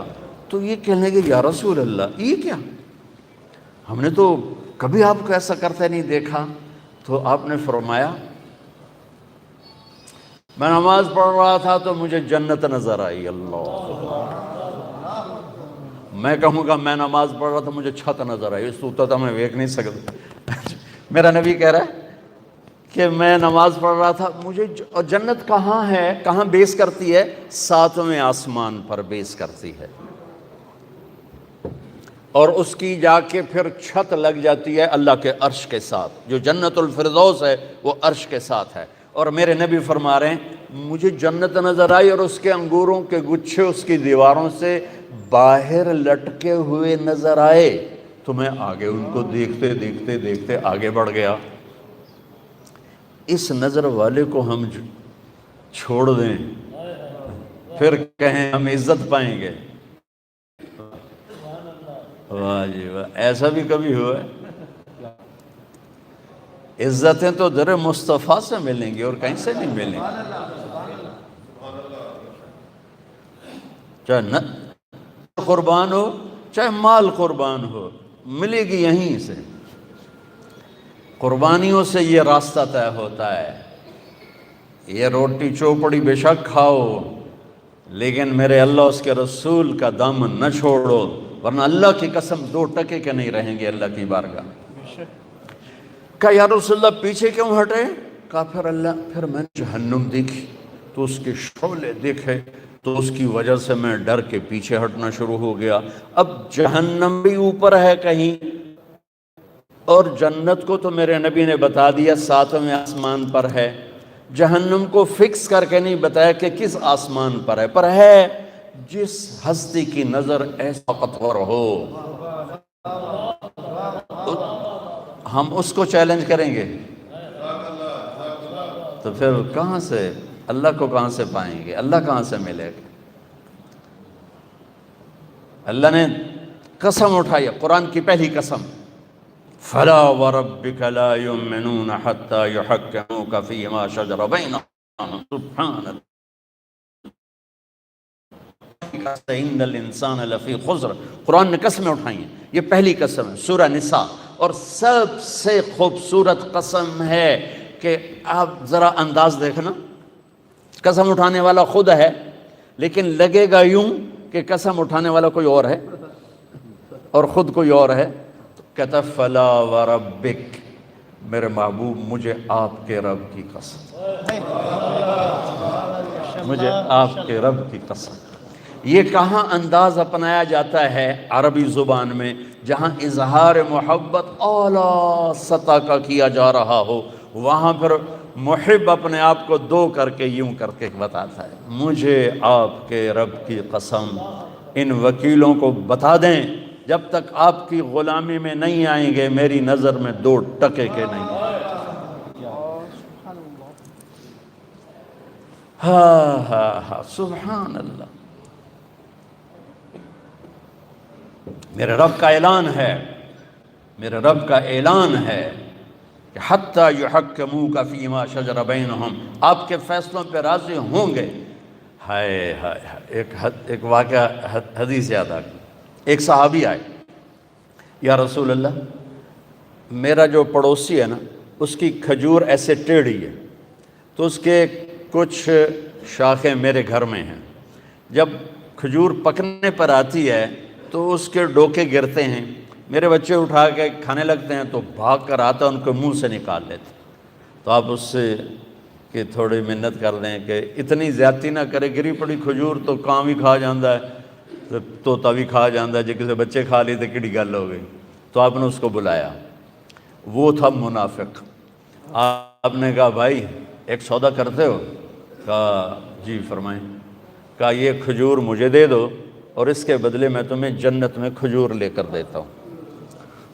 S1: تو یہ کہنے لگے یا رسول اللہ یہ کیا، ہم نے تو کبھی آپ کو ایسا کرتے نہیں دیکھا۔ تو آپ نے فرمایا میں نماز پڑھ رہا تھا تو مجھے جنت نظر آئی۔ اللہ، میں کہوں گا میں نماز پڑھ رہا تھا مجھے چھت نظر آئی، اس تو میں دیکھ نہیں سکتا۔ میرا نبی کہہ رہا ہے کہ میں نماز پڑھ رہا تھا مجھے، اور جنت کہاں ہے، کہاں بیس کرتی ہے، 7ویں آسمان پر بیس کرتی ہے، اور اس کی جا کے پھر چھت لگ جاتی ہے اللہ کے عرش کے ساتھ، جو جنت الفردوس ہے وہ عرش کے ساتھ ہے۔ اور میرے نبی فرما رہے ہیں مجھے جنت نظر آئی اور اس کے انگوروں کے گچھے اس کی دیواروں سے باہر لٹکے ہوئے نظر آئے، تو میں آگے ان کو دیکھتے دیکھتے دیکھتے آگے بڑھ گیا۔ اس نظر والے کو ہم چھوڑ دیں پھر کہیں ہم عزت پائیں گے، واہ جی واہ، ایسا بھی کبھی ہوا ہے؟ عزتیں تو در مصطفیٰ سے ملیں گی اور کہیں سے نہیں ملیں گی، چاہے قربان ہو چاہے مال قربان ہو، ملے گی یہیں سے، قربانیوں سے یہ راستہ طے ہوتا ہے۔ یہ روٹی چوپڑی بے شک کھاؤ لیکن میرے اللہ اس کے رسول کا دامن نہ چھوڑو، ورنہ اللہ کی قسم 2 ٹکے کے نہیں رہیں گے اللہ کی بارگاہ۔ کہا یا رسول اللہ پیچھے کیوں ہٹے؟ کہا پھر میں نے جہنم دیکھی تو اس کے شعلے دیکھے تو اس کی وجہ سے میں ڈر کے پیچھے ہٹنا شروع ہو گیا۔ اب جہنم بھی اوپر ہے کہیں، اور جنت کو تو میرے نبی نے بتا دیا 7ویں آسمان پر ہے، جہنم کو فکس کر کے نہیں بتایا کہ کس آسمان پر ہے، پر ہے جس ہستی کی نظر ایسا طاقتور ہو ہم اس کو چیلنج کریں گے، تو پھر کہاں سے اللہ کو کہاں سے پائیں گے، اللہ کہاں سے ملے گا؟ اللہ نے قسم اٹھائی، قرآن کی پہلی قسم، فلا وربک لا یؤمنون حتی یحکموک فیما شجر بینہم سبحان اللہ ان الانسان لفی خسر۔ قرآن نے قسمیں اٹھائی ہیں، یہ پہلی قسم ہے سورہ نساء، اور سب سے خوبصورت قسم ہے کہ آپ ذرا انداز دیکھنا، قسم اٹھانے والا خود ہے لیکن لگے گا یوں کہ قسم اٹھانے والا کوئی اور ہے اور خود کوئی اور ہے۔ کہتا فلا وربک، میرے محبوب مجھے آپ کے رب کی قسم، مجھے آپ کے رب کی قسم۔ یہ کہاں انداز اپنایا جاتا ہے عربی زبان میں جہاں اظہار محبت اعلیٰ سطح کا کیا جا رہا ہو، وہاں پر محب اپنے آپ کو دو کر کے یوں کر کے بتاتا ہے، مجھے آپ کے رب کی قسم ان وکیلوں کو بتا دیں جب تک آپ کی غلامی میں نہیں آئیں گے میری نظر میں دو ٹکے کے نہیں ہیں۔ ہاں ہاں ہاں سبحان اللہ۔ میرے رب کا اعلان ہے، میرے رب کا اعلان ہے کہ حتیٰ یحکموک فیما شجر بینہم، آپ کے فیصلوں پہ راضی ہوں گے۔ ہائے ہائے ہائے، ایک واقعہ حدیث یاد آ گئی۔ ایک صحابی آئے، یا رسول اللہ میرا جو پڑوسی ہے نا اس کی کھجور ایسے ٹیڑھی ہے، تو اس کے کچھ شاخیں میرے گھر میں ہیں، جب کھجور پکنے پر آتی ہے تو اس کے ڈوکے گرتے ہیں، میرے بچے اٹھا کے کھانے لگتے ہیں تو بھاگ کر آتا ان کو منہ سے نکال لیتے، تو آپ اس سے کہ تھوڑی منت کر دیں کہ اتنی زیادتی نہ کرے، گری پڑی کھجور تو کام ہی کھا جاندہ ہے، طوطا بھی کھا جاندہ ہے، جے کسی بچے کھا لی تو کڑی گل ہو گئی۔ تو آپ نے اس کو بلایا، وہ تھا منافق۔ آپ نے کہا بھائی ایک سودا کرتے ہو؟ کہا جی فرمائیں۔ کہا یہ کھجور مجھے دے دو اور اس کے بدلے میں تمہیں جنت میں کھجور لے کر دیتا ہوں۔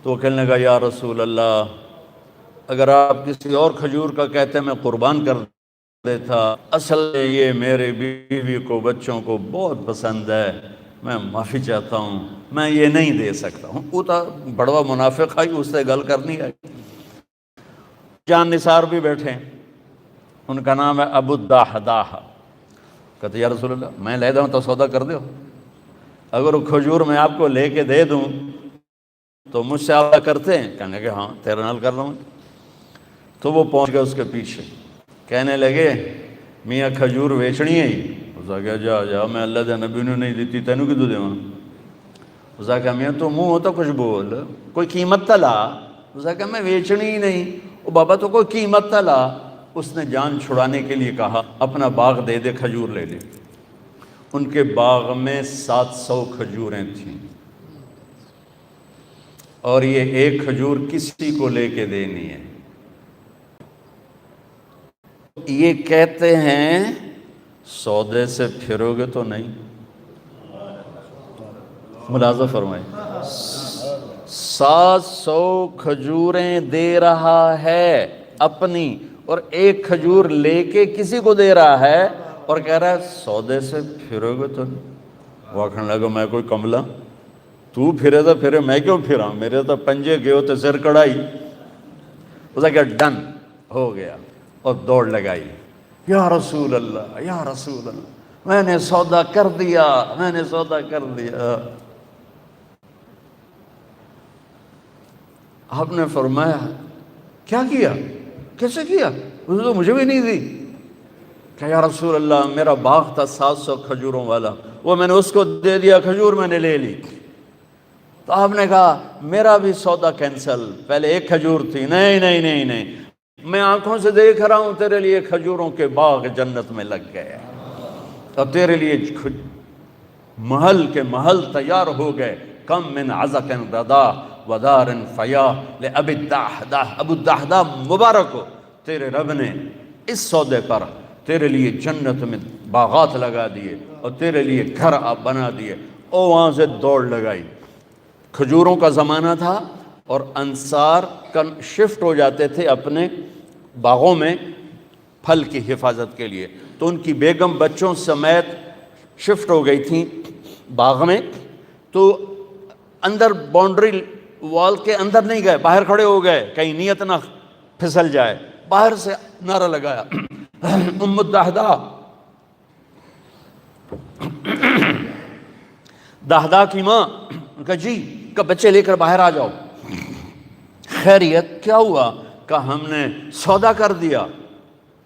S1: تو وہ کہنے لگا یا رسول اللہ اگر آپ کسی اور کھجور کا کہتے میں قربان کر دیتا، اصل یہ میرے بیوی کو بچوں کو بہت پسند ہے، میں معافی چاہتا ہوں، میں یہ نہیں دے سکتا ہوں۔ وہ تو بڑوا منافق آئی، اس سے گل کرنی ہے۔ جان نثار بھی بیٹھے، ان کا نام ہے ابو الدحداح۔ کہتے یا رسول اللہ میں لے دوں تو سودا کر دو، اگر وہ کھجور میں آپ کو لے کے دے دوں تو مجھ سے آپ کرتے ہیں؟ کہنے لگے ہاں تیرے نال کر رہا ہوں۔ تو وہ پہنچ گئے اس کے پیچھے، کہنے لگے میاں کھجور ویچنی ہے ہی؟ اس نے کہا جا جا میں اللہ دے نبی نے نہیں دیتی تینوں کی تو دیواں۔ اس نے کہا میاں تو منہ ہوتا کچھ بول، کوئی قیمت تا لا۔ اس نے کہا میں ویچنی ہی نہیں۔ او بابا تو کوئی قیمت تا لا۔ اس نے جان چھڑانے کے لیے کہا اپنا باغ دے دے، کھجور لے لے۔ ان کے باغ میں 700 کھجوریں تھیں اور یہ ایک کھجور کسی کو لے کے دینی ہے۔ یہ کہتے ہیں سودے سے پھرو گے تو نہیں؟ ملاحظہ فرمائیں، 700 کھجوریں دے رہا ہے اپنی اور ایک کھجور لے کے کسی کو دے رہا ہے اور کہہ رہا ہے سودے سے پھرو گے تو نہیں؟ وہ کہنے لگا میں کوئی کملا، تو پھرے تو پھرے میں کیوں پھراں، میرے تو پنجے گئے ہوتے سر کڑائی۔ اس نے کہا ڈن ہو گیا اور دوڑ لگائی، یا رسول اللہ یا رسول اللہ میں نے سودا کر دیا، میں نے سودا کر دیا۔ آپ نے فرمایا کیا کیا، کیسے کیا؟ اس نے تو مجھے بھی نہیں دی۔ کہ یا رسول اللہ میرا باغ تھا 700 کھجوروں والا، وہ میں نے اس کو دے دیا، کھجور میں نے لے لی۔ تو آپ نے کہا میرا بھی سودا کینسل، پہلے ایک کھجور تھی، نہیں نہیں نہیں نہیں، میں آنکھوں سے دیکھ رہا ہوں تیرے لیے کھجوروں کے باغ جنت میں لگ گئے اور تیرے لیے محل کے محل تیار ہو گئے۔ کم من عزق ردا ودار فیا لأبی الدحداح، ابو الدحداح مبارک ہو، تیرے رب نے اس سودے پر تیرے لیے جنت میں باغات لگا دیے اور تیرے لیے گھر آپ بنا دیے۔ اور وہاں سے دوڑ لگائی۔ کھجوروں کا زمانہ تھا اور انصار شفٹ ہو جاتے تھے اپنے باغوں میں پھل کی حفاظت کے لیے، تو ان کی بیگم بچوں سمیت شفٹ ہو گئی تھیں باغ میں، تو اندر باؤنڈری وال کے اندر نہیں گئے، باہر کھڑے ہو گئے کہیں نیت نہ پھسل جائے۔ باہر سے نعرہ لگایا ام الدحداح، دحداح کی ماں، ان کا جی کہ بچے لے کر باہر آ جاؤ۔ خیریت کیا ہوا؟ کہ ہم نے سودا کر دیا،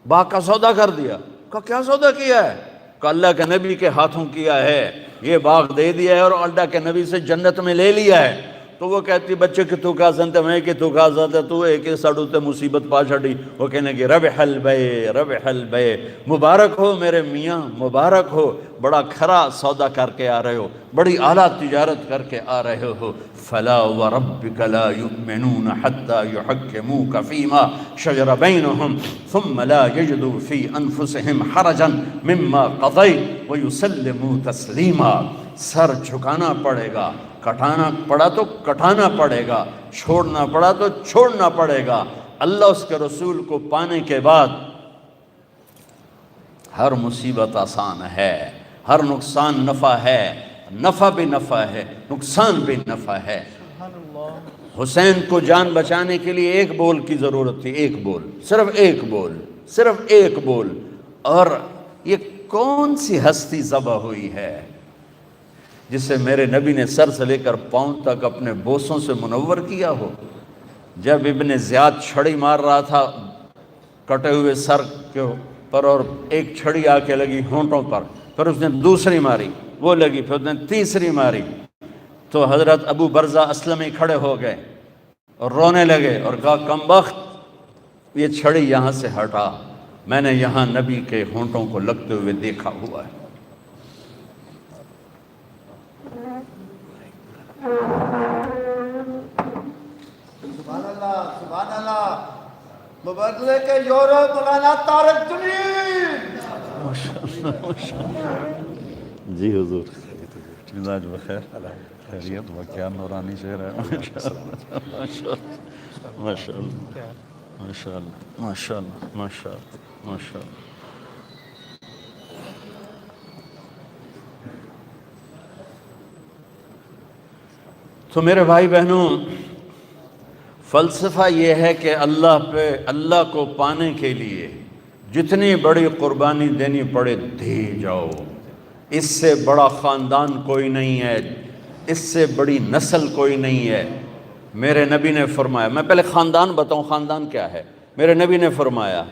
S1: باغ کا سودا کر دیا۔ کہ کیا سودا کیا ہے؟ کہ اللہ کے نبی کے ہاتھوں کیا ہے، یہ باغ دے دیا ہے اور اللہ کے نبی سے جنت میں لے لیا ہے۔ تو وہ کہتی بچے کہ تو کہا سنتے میں کہ تو کہا سنتے تو ایک ساڑھو تے مصیبت پا چھڑی، وہ کہنے کہ ربح البے، مبارک ہو میرے میاں، مبارک ہو، بڑا کھرا سودا کر کے آ رہے ہو، بڑی اعلیٰ تجارت کر کے آ رہے ہو۔ فلا وربک لا یؤمنون حتی یحکموک فیما شجر بینہم ثم لا یجدوا فی انفسہم حرجا مما قضیت ویسلموا تسلیما۔ سر جھکانا پڑے گا، کٹانا پڑا تو کٹانا پڑے گا، چھوڑنا پڑا تو چھوڑنا پڑے گا۔ اللہ اس کے رسول کو پانے کے بعد ہر مصیبت آسان ہے، ہر نقصان نفع ہے، نفع بھی نفع ہے، نقصان بھی نفع ہے۔
S2: سبحان اللہ۔
S1: حسین کو جان بچانے کے لیے ایک بول کی ضرورت تھی، ایک بول، صرف ایک بول، صرف ایک بول۔ اور یہ کون سی ہستی ذبح ہوئی ہے جسے میرے نبی نے سر سے لے کر پاؤں تک اپنے بوسوں سے منور کیا ہو؟ جب ابن زیاد چھڑی مار رہا تھا کٹے ہوئے سر کے پر، اور ایک چھڑی آ کے لگی ہونٹوں پر، پھر اس نے دوسری ماری، وہ لگی، پھر اس نے تیسری ماری، تو حضرت ابو برزہ اسلمی کھڑے ہو گئے اور رونے لگے اور کہا کمبخت، یہ چھڑی یہاں سے ہٹا، میں نے یہاں نبی کے ہونٹوں کو لگتے ہوئے دیکھا ہوا ہے۔
S2: سبحان اللہ، سبحان اللہ۔ مبادلے کے یورپ مولانا طارق جمیل۔
S1: جی حضور مزاج بخیر، خیریت، واقعہ نورانی شعر ہے، ماشاء اللہ ماشاء اللہ ماشاء اللہ ماشاء اللہ ماشاء اللہ ماشاء اللہ۔ تو میرے بھائی بہنوں، فلسفہ یہ ہے کہ اللہ کو پانے کے لیے جتنی بڑی قربانی دینی پڑے دے جاؤ۔ اس سے بڑا خاندان کوئی نہیں ہے، اس سے بڑی نسل کوئی نہیں ہے۔ میرے نبی نے فرمایا، میں پہلے خاندان بتاؤں خاندان کیا ہے۔ میرے نبی نے فرمایا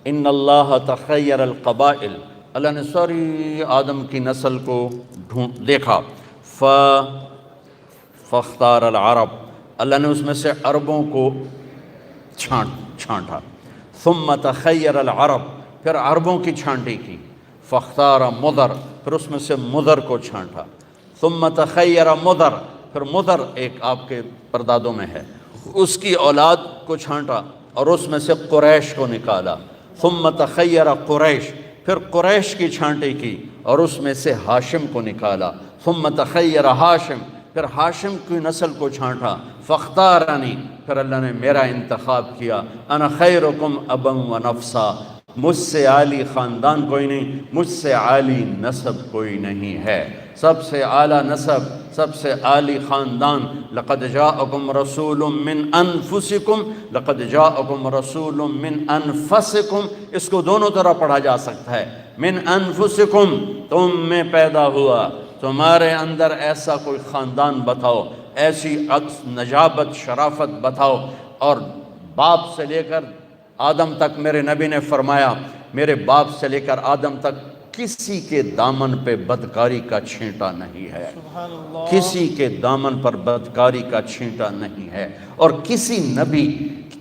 S1: ان اللہ تخیر القبائل، اللہ نے ساری آدم کی نسل کو دیکھا، فاختار العرب، اللہ نے اس میں سے عربوں کو چھانٹا، ثم تخیر العرب، پھر عربوں کی چھانٹی کی، فاختار مدر، پھر اس میں سے مدر کو چھانٹا، ثم تخیر مدر، پھر مدر ایک آپ کے پردادوں میں ہے، اس کی اولاد کو چھانٹا اور اس میں سے قریش کو نکالا، ثم تخیر قریش، پھر قریش کی چھانٹی کی اور اس میں سے ہاشم کو نکالا، ثم تخیر ہاشم، پھر ہاشم کی نسل کو چھانٹا، فاختارنی، پھر اللہ نے میرا انتخاب کیا، انا خیرکم ابا و نفسا، مجھ سے عالی خاندان کوئی نہیں، مجھ سے عالی نسب کوئی نہیں ہے، سب سے اعلیٰ نسب، سب سے عالی خاندان۔ لقد جاءکم رسول من انفسکم، لقد جاءکم رسول من انفسکم، اس کو دونوں طرح پڑھا جا سکتا ہے، من انفسکم، تم میں پیدا ہوا، تمہارے اندر ایسا کوئی خاندان بتاؤ، ایسی نجابت شرافت بتاؤ۔ اور باپ سے لے کر آدم تک میرے نبی نے فرمایا، میرے باپ سے لے کر آدم تک کسی کے دامن پہ بدکاری کا چھینٹا نہیں ہے،
S2: سبحان اللہ۔
S1: کسی کے دامن پر بدکاری کا چھینٹا نہیں ہے، اور کسی نبی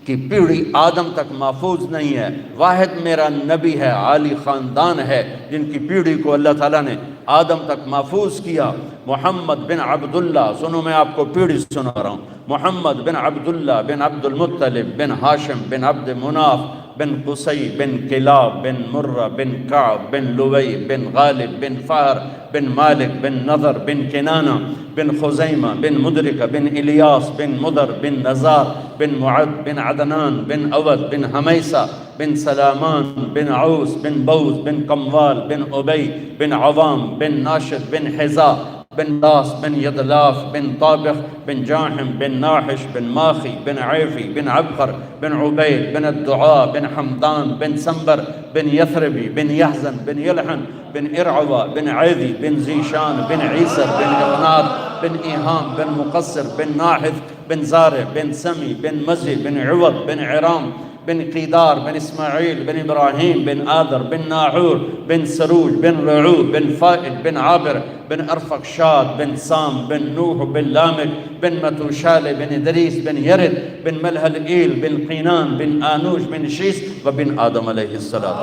S1: کی پیڑھی آدم تک محفوظ نہیں ہے۔ واحد میرا نبی ہے، عالی خاندان ہے، جن کی پیڑھی کو اللہ تعالیٰ نے آدم تک محفوظ کیا، محمد بن عبداللہ۔ سنو میں آپ کو پیڑھی سنا رہا ہوں، محمد بن عبداللہ بن عبد المطلب بن ہاشم بن عبد مناف بن قصی بن کلاب بن مرہ بن کعب بن لوی بن غالب بن فہر بن مالک بن نضر بن کنانہ بن خزیمہ بن مدرکہ بن الیاس بن مدر بن نزار بن معد بن عدنان بن اود بن حمیسہ بن سلامان بن عوس بن بوز بن قموال بن عبی بن عوام بن ناشد بن حزا بن داس بن یدلاف بن طابخ بن جاحم بن ناحش بن ماخی بن عیفی بن عبقر بن عبید بن الدعاء بن حمدان بن سنبر بن یثربی بن یحزن بن یلحن بن ارعوہ بن عیدی بن زیشان بن عیسر بن اغنار بن ایہام بن مقصر بن ناحث بن زارع بن سمی بن مزی بن عوض بن عرام بن قیدار بن اسماعیل بن ابراہیم بن آدر بن ناحور بن سروج بن رعو بن فائد بن عابر بن ارفقشاد بن سام بن نوح بن لامک بن متوشال بن ادریس بن یرد بن ملہل ایل بن قینان بن آنوش بن شیس وبن آدم علیہ السلام.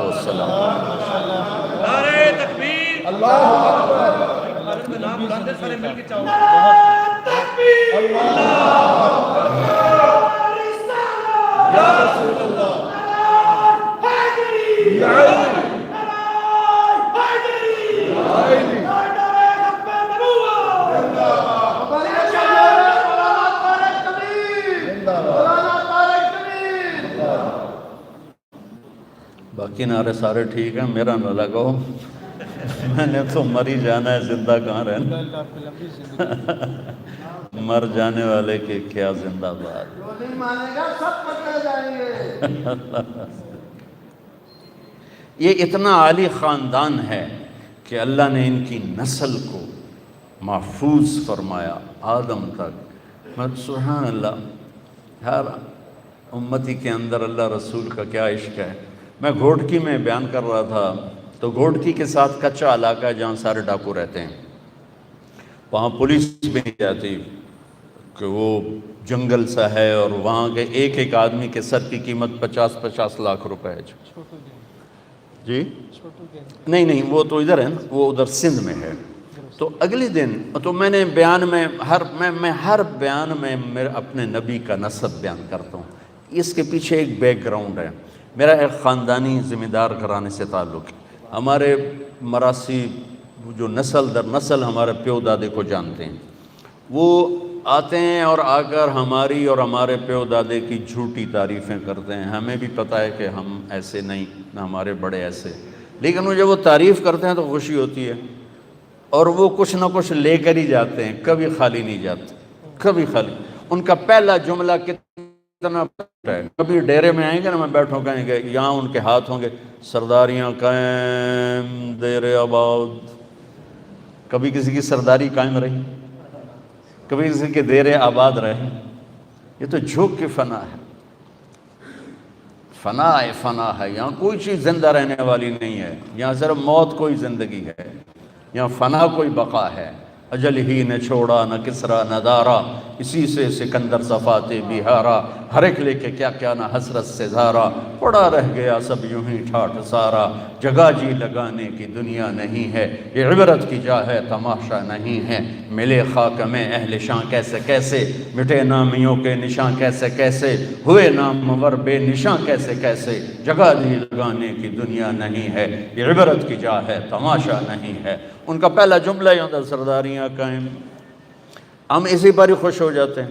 S3: نعرہ تکبیر،
S2: اللہ اکبر.
S3: حضرت کا نام بلاتے سارے مل کے چاہو.
S2: یا رسول اللہ. یا علی.
S1: باقی نعرے سارے ٹھیک ہیں، میرا نہ لگاؤ. میں نے تو مر ہی جانا ہے، زندہ کہاں رہنا. مر جانے والے کے کیا زندہ باد.
S2: جو نہیں مانے گا سب پکڑے جائیں گے.
S1: یہ اتنا عالی خاندان ہے کہ اللہ نے ان کی نسل کو محفوظ فرمایا آدم تک. سبحان اللہ، ہر امتی کے اندر اللہ رسول کا کیا عشق ہے. میں گھوٹکی میں بیان کر رہا تھا تو گھوٹکی کے ساتھ کچا علاقہ ہے جہاں سارے ڈاکو رہتے ہیں. وہاں پولیس بھی نہیں جاتی کہ وہ جنگل سا ہے، اور وہاں کے ایک ایک آدمی کے سر کی قیمت 50 لاکھ روپے ہے. جی نہیں وہ تو ادھر ہے نا، وہ ادھر سندھ میں ہے. تو اگلے دن تو میں نے بیان میں ہر بیان میں میرے اپنے نبی کا نسب بیان کرتا ہوں. اس کے پیچھے ایک بیک گراؤنڈ ہے. میرا ایک خاندانی ذمہ دار گھرانے سے تعلق ہے. ہمارے مراسی جو نسل در نسل ہمارے پیو دادے کو جانتے ہیں، وہ آتے ہیں اور آ کر ہماری اور ہمارے پیو دادے کی جھوٹی تعریفیں کرتے ہیں. ہمیں بھی پتہ ہے کہ ہم ایسے نہیں، نہ ہمارے بڑے ایسے، لیکن وہ جب وہ تعریف کرتے ہیں تو خوشی ہوتی ہے. اور وہ کچھ نہ کچھ لے کر ہی جاتے ہیں، کبھی خالی نہیں جاتے، کبھی خالی. ان کا پہلا جملہ کتنا ہے. کبھی ڈیرے میں آئیں گے نا، میں بیٹھوں کہیں گے، یہاں ان کے ہاتھ ہوں گے سرداریاں قائم دیر آباد. کبھی کسی کی سرداری قائم رہی، کبھی کسی کے دیر آباد رہے. یہ تو جھوک کی فنا ہے، فنا ہے. یہاں کوئی چیز زندہ رہنے والی نہیں ہے. یہاں صرف موت کوئی زندگی ہے، یہاں فنا کوئی بقا ہے. اجل ہی نے چھوڑا نہ کسرا نہ دارا، اسی سے سکندر صفات بہارا. ہر ایک لے کے کیا کیا نہ حسرت سے زارا، پڑا رہ گیا سب یوں ہی ٹھاٹھ سارا. جگہ جی لگانے کی دنیا نہیں ہے، یہ عبرت کی جا ہے تماشا نہیں ہے. ملے خاک میں اہل شاں کیسے کیسے، مٹے نامیوں کے نشاں کیسے کیسے، ہوئے نامور بے نشاں کیسے کیسے. جگہ جی لگانے کی دنیا نہیں ہے، یہ عبرت کی جا ہے تماشا نہیں ہے. ان کا پہلا جملہ ہی ہوتا سرداریاں قائم. ہم اسی پر ہی خوش ہو جاتے ہیں.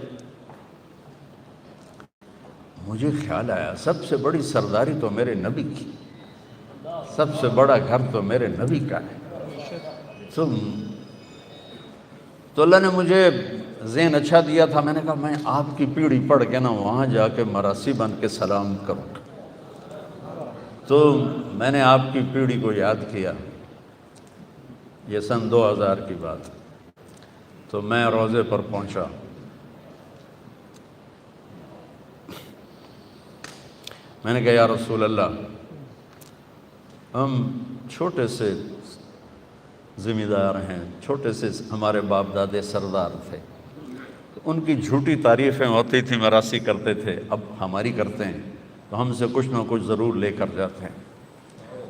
S1: مجھے خیال آیا سب سے بڑی سرداری تو میرے نبی کی، سب سے بڑا گھر تو میرے نبی کا ہے. تو اللہ نے مجھے ذہن اچھا دیا تھا. میں نے کہا میں آپ کی پیڑھی پڑھ کے نا وہاں جا کے مراسی بن کے سلام کروں. تو میں نے آپ کی پیڑھی کو یاد کیا. یہ سن 2000 کی بات. تو میں روضے پر پہنچا. میں نے کہا یا رسول اللہ، ہم چھوٹے سے ذمہ دار ہیں، چھوٹے سے ہمارے باپ دادے سردار تھے. ان کی جھوٹی تعریفیں ہوتی تھیں، مراسی کرتے تھے، اب ہماری کرتے ہیں تو ہم سے کچھ نہ کچھ ضرور لے کر جاتے ہیں.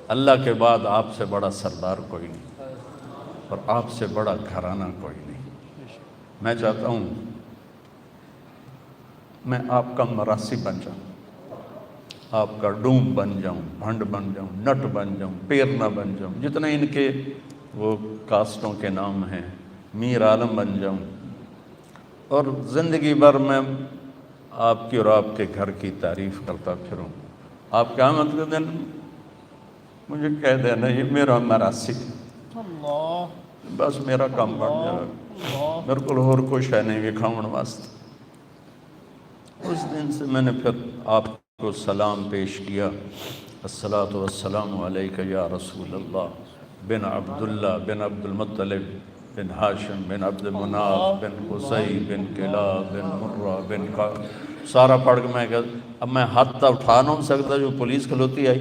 S1: اللہ کے بعد آپ سے بڑا سردار کوئی نہیں، اور آپ سے بڑا گھرانہ کوئی نہیں. میں چاہتا ہوں میں آپ کا مراسی بن جاؤں، آپ کا ڈوم بن جاؤں، بھنڈ بن جاؤں، نٹ بن جاؤں، پیرنا بن جاؤں، جتنے ان کے وہ کاسٹوں کے نام ہیں، میر عالم بن جاؤں. اور زندگی بھر میں آپ کی اور آپ کے گھر کی تعریف کرتا پھروں. آپ قیامت کے دن مجھے کہہ دینا یہ میرا مراسی، بس میرا کام بن جائے. میرے کو اور کوئی شے نہیں وکھاؤن واسطے. اس دن سے میں نے پھر آپ کو سلام پیش کیا. الصلاۃ والسلام علیک یا رسول اللہ بن عبداللہ بن عبد المطلب بن ہاشم بن عبد مناف بن قصی بن کلاب بن مرہ بن سارا پڑھ کے میں کہ اب میں ہاتھ تو اٹھا نہیں سکتا، جو پولیس کھلوتی آئی،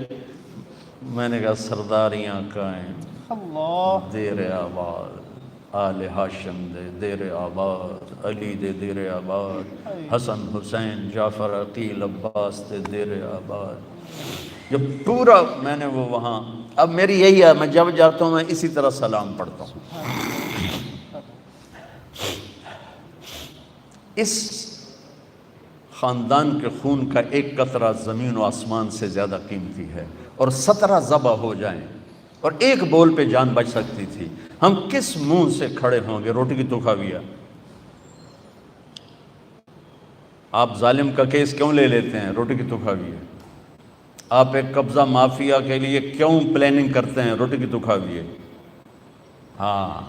S1: میں نے کہا سرداریاں کہیں
S2: اللہ
S1: دیر آباد، آل ہاشم دے دیر آباد، علی دے دیر آباد، حسن حسین جعفر عقیل عباس دے دیر آباد، جب پورا میں نے وہ وہاں، اب میری یہی ہے، میں جب جاتا ہوں میں اسی طرح سلام پڑھتا ہوں۔ اس خاندان کے خون کا ایک قطرہ زمین و آسمان سے زیادہ قیمتی ہے، اور 17 ذبح ہو جائیں اور ایک بول پہ جان بچ سکتی تھی، ہم کس منہ سے کھڑے ہوں گے؟ روٹی کی تو کھاویا۔ آپ ظالم کا کیس کیوں لے لیتے ہیں؟ روٹی کی تو کھاویا۔ آپ ایک قبضہ مافیا کے لیے کیوں پلاننگ کرتے ہیں؟ روٹی کی تو کھاویے۔ ہاں،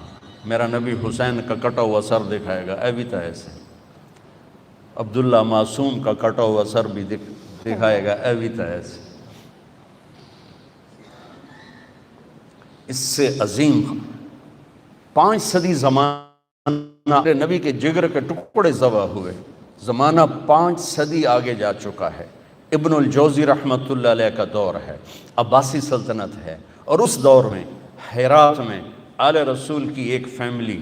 S1: میرا نبی حسین کا کٹا ہوا سر دکھائے گا، اے بھی تا ایسے، عبداللہ معصوم کا کٹا ہوا سر بھی دکھائے گا، اے بھی تا ایسے۔ اس سے عظیم 5 صدی زمانہ نبی کے جگر کے ٹکڑے ذبح ہوئے، زمانہ 5 صدی آگے جا چکا ہے۔ ابن الجوزی رحمۃ اللہ علیہ کا دور ہے، عباسی سلطنت ہے، اور اس دور میں ہرات میں آل رسول کی ایک فیملی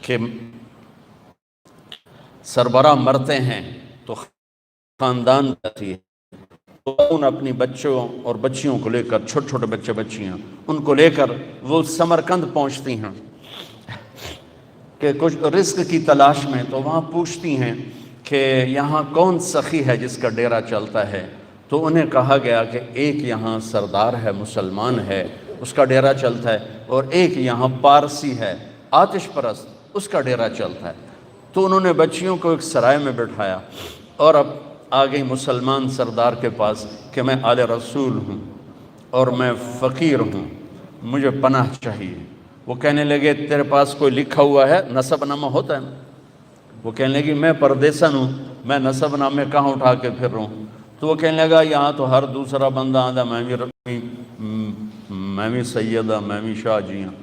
S1: کے سربراہ مرتے ہیں تو خاندان جاتی ہے، تو ان اپنی بچوں اور بچیوں کو لے کر، چھوٹے چھوٹے بچے بچیاں، ان کو لے کر وہ سمرقند پہنچتی ہیں کہ کچھ رزق کی تلاش میں، تو وہاں پوچھتی ہیں کہ یہاں کون سخی ہے جس کا ڈیرا چلتا ہے؟ تو انہیں کہا گیا کہ ایک یہاں سردار ہے، مسلمان ہے، اس کا ڈیرا چلتا ہے، اور ایک یہاں پارسی ہے، آتش پرست، اس کا ڈیرا چلتا ہے۔ تو انہوں نے بچیوں کو ایک سرائے میں بٹھایا اور اب آ گئی مسلمان سردار کے پاس کہ میں آل رسول ہوں اور میں فقیر ہوں، مجھے پناہ چاہیے۔ وہ کہنے لگے تیرے پاس کوئی لکھا ہوا ہے؟ نسب نامہ ہوتا ہے نا؟ وہ کہنے لگی میں پردیسن ہوں، میں نسب نامے کہاں اٹھا کے پھر رہا ہوں؟ تو وہ کہنے لگا یہاں تو ہر دوسرا بندہ آدھا میں بھی سیدہ، میں بھی شاہ جی ہوں۔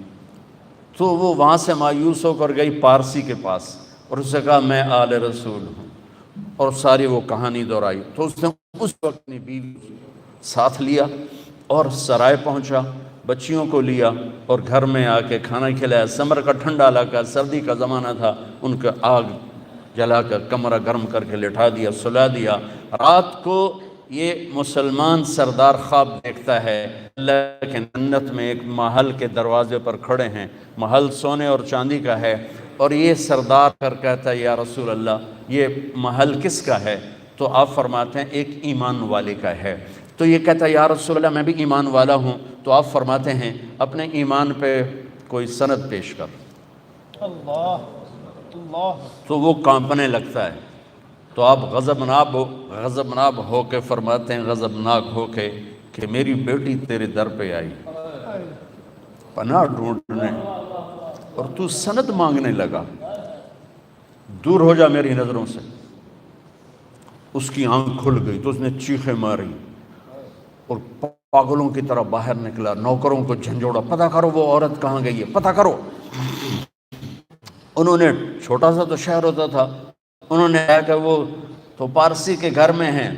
S1: تو وہ وہاں سے مایوس ہو کر گئی پارسی کے پاس اور اس سے کہا میں آل رسول ہوں، اور ساری وہ کہانی دہرائی۔ تو اس نے اس وقت اپنی بیوی ساتھ لیا اور سرائے پہنچا، بچیوں کو لیا اور گھر میں آ کے کھانا کھلایا۔ سمر کا ٹھنڈا علاقہ، سردی کا زمانہ تھا، ان کا آگ جلا کر کمرہ گرم کر کے لٹا دیا، سلا دیا۔ رات کو یہ مسلمان سردار خواب دیکھتا ہے، اللہ کے جنت میں ایک محل کے دروازے پر کھڑے ہیں، محل سونے اور چاندی کا ہے، اور یہ سردار کر کہتا ہے یا رسول اللہ یہ محل کس کا ہے؟ تو آپ فرماتے ہیں ایک ایمان والے کا ہے۔ تو یہ کہتا ہے یا رسول اللہ میں بھی ایمان والا ہوں۔ تو آپ فرماتے ہیں اپنے ایمان پہ کوئی سند پیش کر۔
S2: اللہ اللہ
S1: تو وہ کانپنے لگتا ہے۔ تو آپ غضبناک ہو کے فرماتے ہیں، غضبناک ہو کے، کہ میری بیٹی تیرے در پہ آئی پناہ ڈھونڈنے اور تو سند مانگنے لگا، دور ہو جا میری نظروں سے۔ اس کی آنکھ کھل گئی تو اس نے چیخیں ماری اور پاگلوں کی طرح باہر نکلا، نوکروں کو جھنجھوڑا، پتہ کرو وہ عورت کہاں گئی ہے، پتہ کرو۔ انہوں نے، چھوٹا سا تو شہر ہوتا تھا، انہوں نے کہا کہ وہ تو پارسی کے گھر میں ہیں۔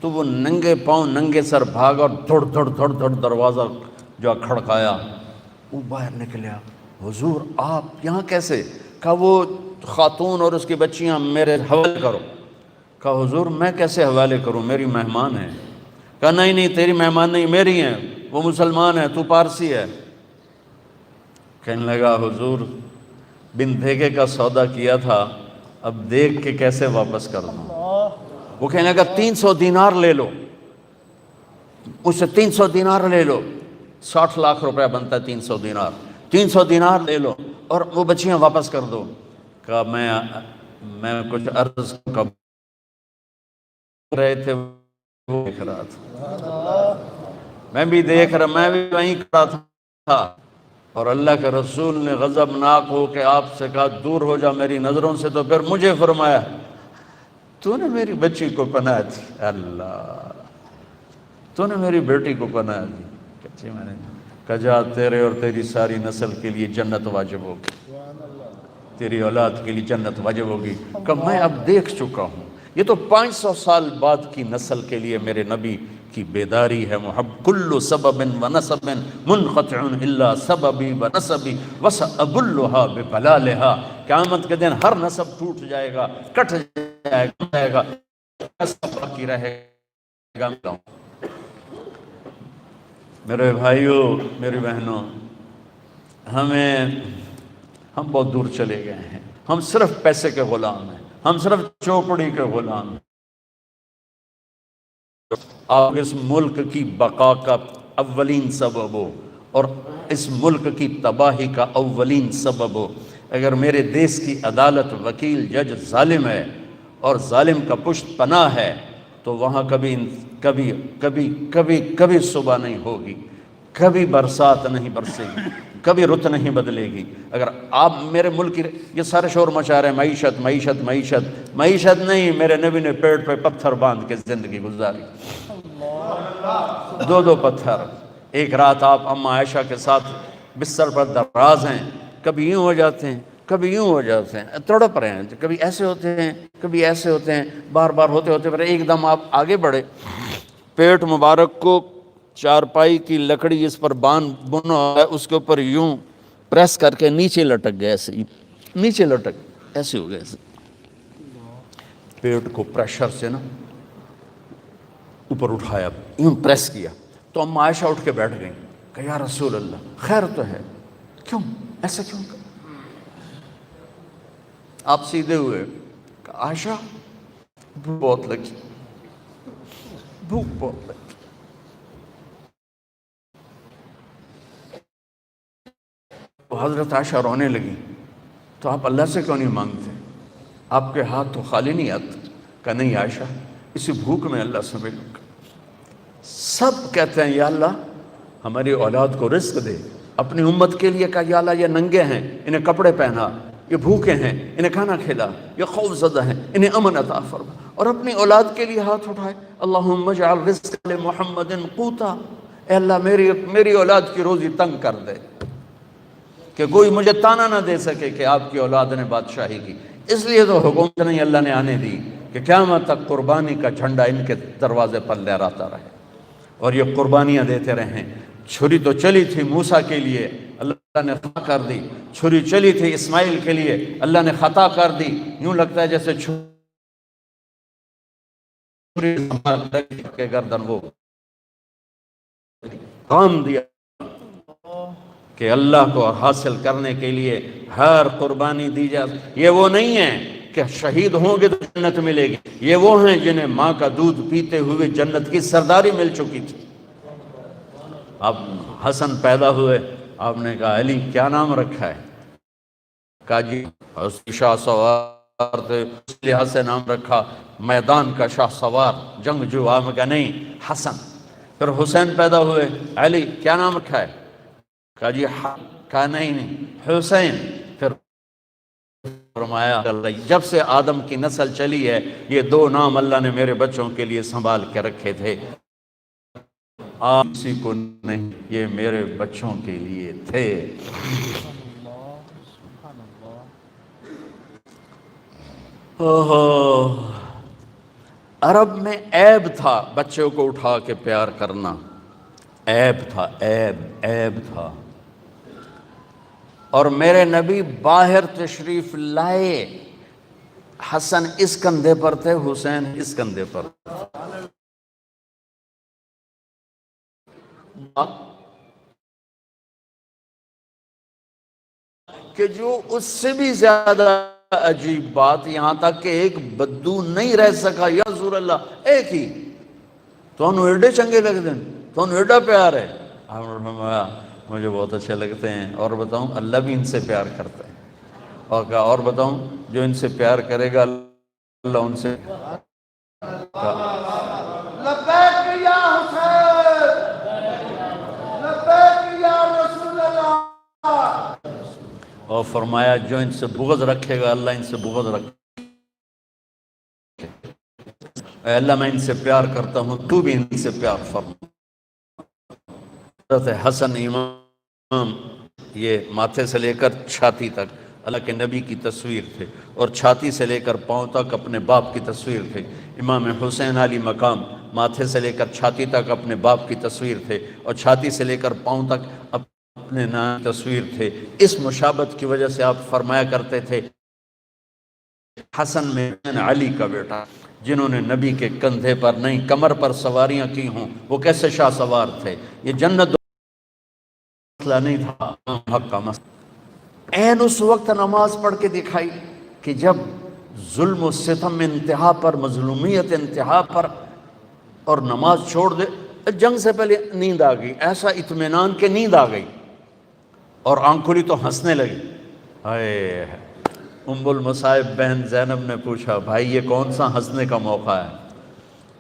S1: تو وہ ننگے پاؤں ننگے سر بھاگا اور دھڑ دھڑ دھڑ دھڑ دروازہ جو کھڑکایا، وہ باہر نکلیا، حضور آپ یہاں کیسے؟ کہا وہ خاتون اور اس کی بچیاں میرے حوالے کرو۔ کہا حضور میں کیسے حوالے کروں، میری مہمان ہیں۔ کہا نہیں نہیں تیری مہمان نہیں، میری ہیں، وہ مسلمان ہے، تو پارسی ہے۔ کہنے لگا حضور بن دھیگے کا سودا کیا تھا، اب دیکھ کے کیسے واپس کر دوں؟ وہ کہنے لگا 300 دینار لے لو، اس سے 300 دینار لے لو، 60 لاکھ روپے بنتا ہے 300 دینار، 300 دینار لے لو اور وہ بچیاں واپس کر دو۔ کہا میں کچھ عرض کر رہے تھے وہ دیکھ رہا تھا، میں بھی دیکھ رہا، میں بھی وہیں کھڑا تھا، اور اللہ کے رسول نے غضبناک ہو کے آپ سے کہا دور ہو جا میری نظروں سے۔ تو پھر مجھے فرمایا تو نے میری بچی کو پناہ دی، اللہ تو نے میری بیٹی کو پناہ دی۔ کہتی میں نے کہا جا تیرے اور تیری ساری نسل کے لیے جنت واجب ہوگی، تیری اولاد کے لیے جنت واجب ہوگی۔ کہ میں اب دیکھ چکا ہوں یہ تو 500 سال بعد کی نسل کے لیے میرے نبی کی بیداری ہے. کل سبب و نسب منقطع الا سببی و نسبی وسأبلها ببلالها. قیامت کے دن ہر نسب ٹوٹ جائے گا، کٹ جائے گا، نسب باقی رہے گا. میرے بھائیوں، میری بہنوں، ہم بہت دور چلے گئے ہیں. ہم صرف پیسے کے غلام ہیں، ہم صرف چوپڑی کے غلام ہیں. آپ اس ملک کی بقا کا اولین سبب ہو اور اس ملک کی تباہی کا اولین سبب ہو. اگر میرے دیس کی عدالت، وکیل، جج ظالم ہے اور ظالم کا پشت پناہ ہے تو وہاں کبھی صبح نہیں ہوگی، کبھی برسات نہیں برسے گی، کبھی رت نہیں بدلے گی. اگر آپ میرے ملک کی یہ سارے شور مچا رہے ہیں معیشت معیشت معیشت، معیشت نہیں، میرے نبی نے پیٹ پہ پتھر باندھ کے زندگی گزاری. 2 پتھر. ایک رات آپ اماں عائشہ کے ساتھ بستر پر دراز ہیں، کبھی یوں ہو جاتے ہیں، کبھی یوں ہو جاتے ہیں، تڑپ رہے ہیں، کبھی ایسے ہوتے ہیں، کبھی ایسے ہوتے ہیں، بار بار ہوتے ہوتے پھر ایک دم آپ آگے بڑھے. پیٹ مبارک کو چارپائی کی لکڑی اس پر بنا ہے، اس کے اوپر یوں پریس کر کے نیچے لٹک گئے، ایسے نیچے لٹک ایسے ہو گئے. ایسے پیٹ کو پریشر سے نا اوپر اٹھایا، یوں پریس کیا تو اما عائشہ اٹھ کے بیٹھ گئیں کہ یا رسول اللہ خیر تو ہے، کیوں ایسا کیوں؟ آپ سیدھے ہوئے کہ عائشہ بھوک بہت لگی، بھوک بہت لگی. حضرت عائشہ رونے لگی. تو آپ اللہ سے کیوں نہیں مانگتے؟ آپ کے ہاتھ تو خالی نہیں آتے. کہ نہیں عائشہ، اسی بھوک میں اللہ سے ملوں گا. سب کہتے ہیں یا اللہ ہماری اولاد کو رزق دے. اپنی امت کے لیے کہا یا اللہ یہ ننگے ہیں، انہیں کپڑے پہنا، یہ بھوکے ہیں، انہیں کھانا کھلا، یہ خوف زدہ ہیں، انہیں امن عطا فرما. اور اپنی اولاد کے لیے ہاتھ اٹھائے اللہم اجعل رزق لمحمد قوتا. اے اللہ میری اولاد کی روزی تنگ کر دے کہ کوئی مجھے تانا نہ دے سکے کہ آپ کی اولاد نے بادشاہی کی. اس لیے تو حکومت نہیں اللہ نے آنے دی کہ قیامت تک قربانی کا جھنڈا ان کے دروازے پر لہراتا رہے اور یہ قربانیاں دیتے رہیں. چھری تو چلی تھی موسیٰ کے لیے، اللہ نے خطا کر دی. چھری چلی تھی اسماعیل کے لیے، اللہ نے خطا کر دی. یوں لگتا ہے جیسے چھری کے گردن وہ کام دیا کہ اللہ کو حاصل کرنے کے لیے ہر قربانی دی جائے. یہ وہ نہیں ہے کہ شہید ہوں گے تو جنت ملے گی، یہ وہ ہیں جنہیں ماں کا دودھ پیتے ہوئے جنت کی سرداری مل چکی تھی. اب حسن پیدا ہوئے، آپ نے کہا علی کیا نام رکھا ہے؟ کہا جی شاہ سوار تھے اس لحاظ سے نام رکھا، میدان کا شاہ سوار، جنگ جو. آپ نے کہا نہیں حسن. پھر حسین پیدا ہوئے، علی کیا نام رکھا ہے؟ کہا جی کہا نہیں حسین. پھر فرمایا جب سے آدم کی نسل چلی ہے یہ 2 نام اللہ نے میرے بچوں کے لیے سنبھال کے رکھے تھے، آپ کسی کو نہیں، یہ میرے بچوں کے لیے تھے. عرب میں عیب تھا بچوں کو اٹھا کے پیار کرنا، عیب تھا، عیب تھا. اور میرے نبی باہر تشریف لائے، حسن اس کندھے پر تھے، حسین اس کندھے پر. کہ جو اس سے بھی زیادہ عجیب بات، یہاں تک کہ ایک بدو نہیں رہ سکا یا رسول اللہ ایک ہی تو انہوں ایڈے چنگے لگ دیں، تو انہوں ایڈا پیار ہے. آپ نے فرمایا مجھے بہت اچھے لگتے ہیں، اور بتاؤں اللہ بھی ان سے پیار کرتا ہے. اور کہا اور بتاؤں جو ان سے پیار کرے گا اللہ ان سے.
S2: لبیک یا حسین، لبیک یا رسول اللہ.
S1: اور فرمایا جو ان سے بغض رکھے گا اللہ ان سے بغض رکھے. اے اللہ میں ان سے پیار کرتا ہوں، تو بھی ان سے پیار فرما. حضرت حسن امام یہ ماتھے سے لے کر چھاتی تک اللہ کے نبی کی تصویر تھے، اور چھاتی سے لے کر پاؤں تک اپنے باپ کی تصویر تھے۔ امام حسین علی مقام ماتھے سے لے کر چھاتی تک اپنے باپ کی تصویر تھے، اور چھاتی سے لے کر پاؤں تک اپنے نام کی تصویر تھے۔ اس مشابہت کی وجہ سے آپ فرمایا کرتے تھے حسن میں علی کا بیٹا، جنہوں نے نبی کے کندھے پر نہیں کمر پر سواریاں کی ہوں، وہ کیسے شاہ سوار تھے۔ یہ جنت مسئلہ نہیں تھا، حق کا مسئلہ۔ عین اس وقت نماز پڑھ کے دکھائی کہ جب ظلم و ستم انتہا پر، مظلومیت انتہا پر، اور نماز چھوڑ دے۔ جنگ سے پہلے نیند آ گئی، ایسا اطمینان کہ نیند آ گئی، اور آنکھ کھلی تو ہنسنے لگی۔ ہائے، ام المصائب بہن زینب نے پوچھا بھائی یہ کون سا ہنسنے کا موقع ہے؟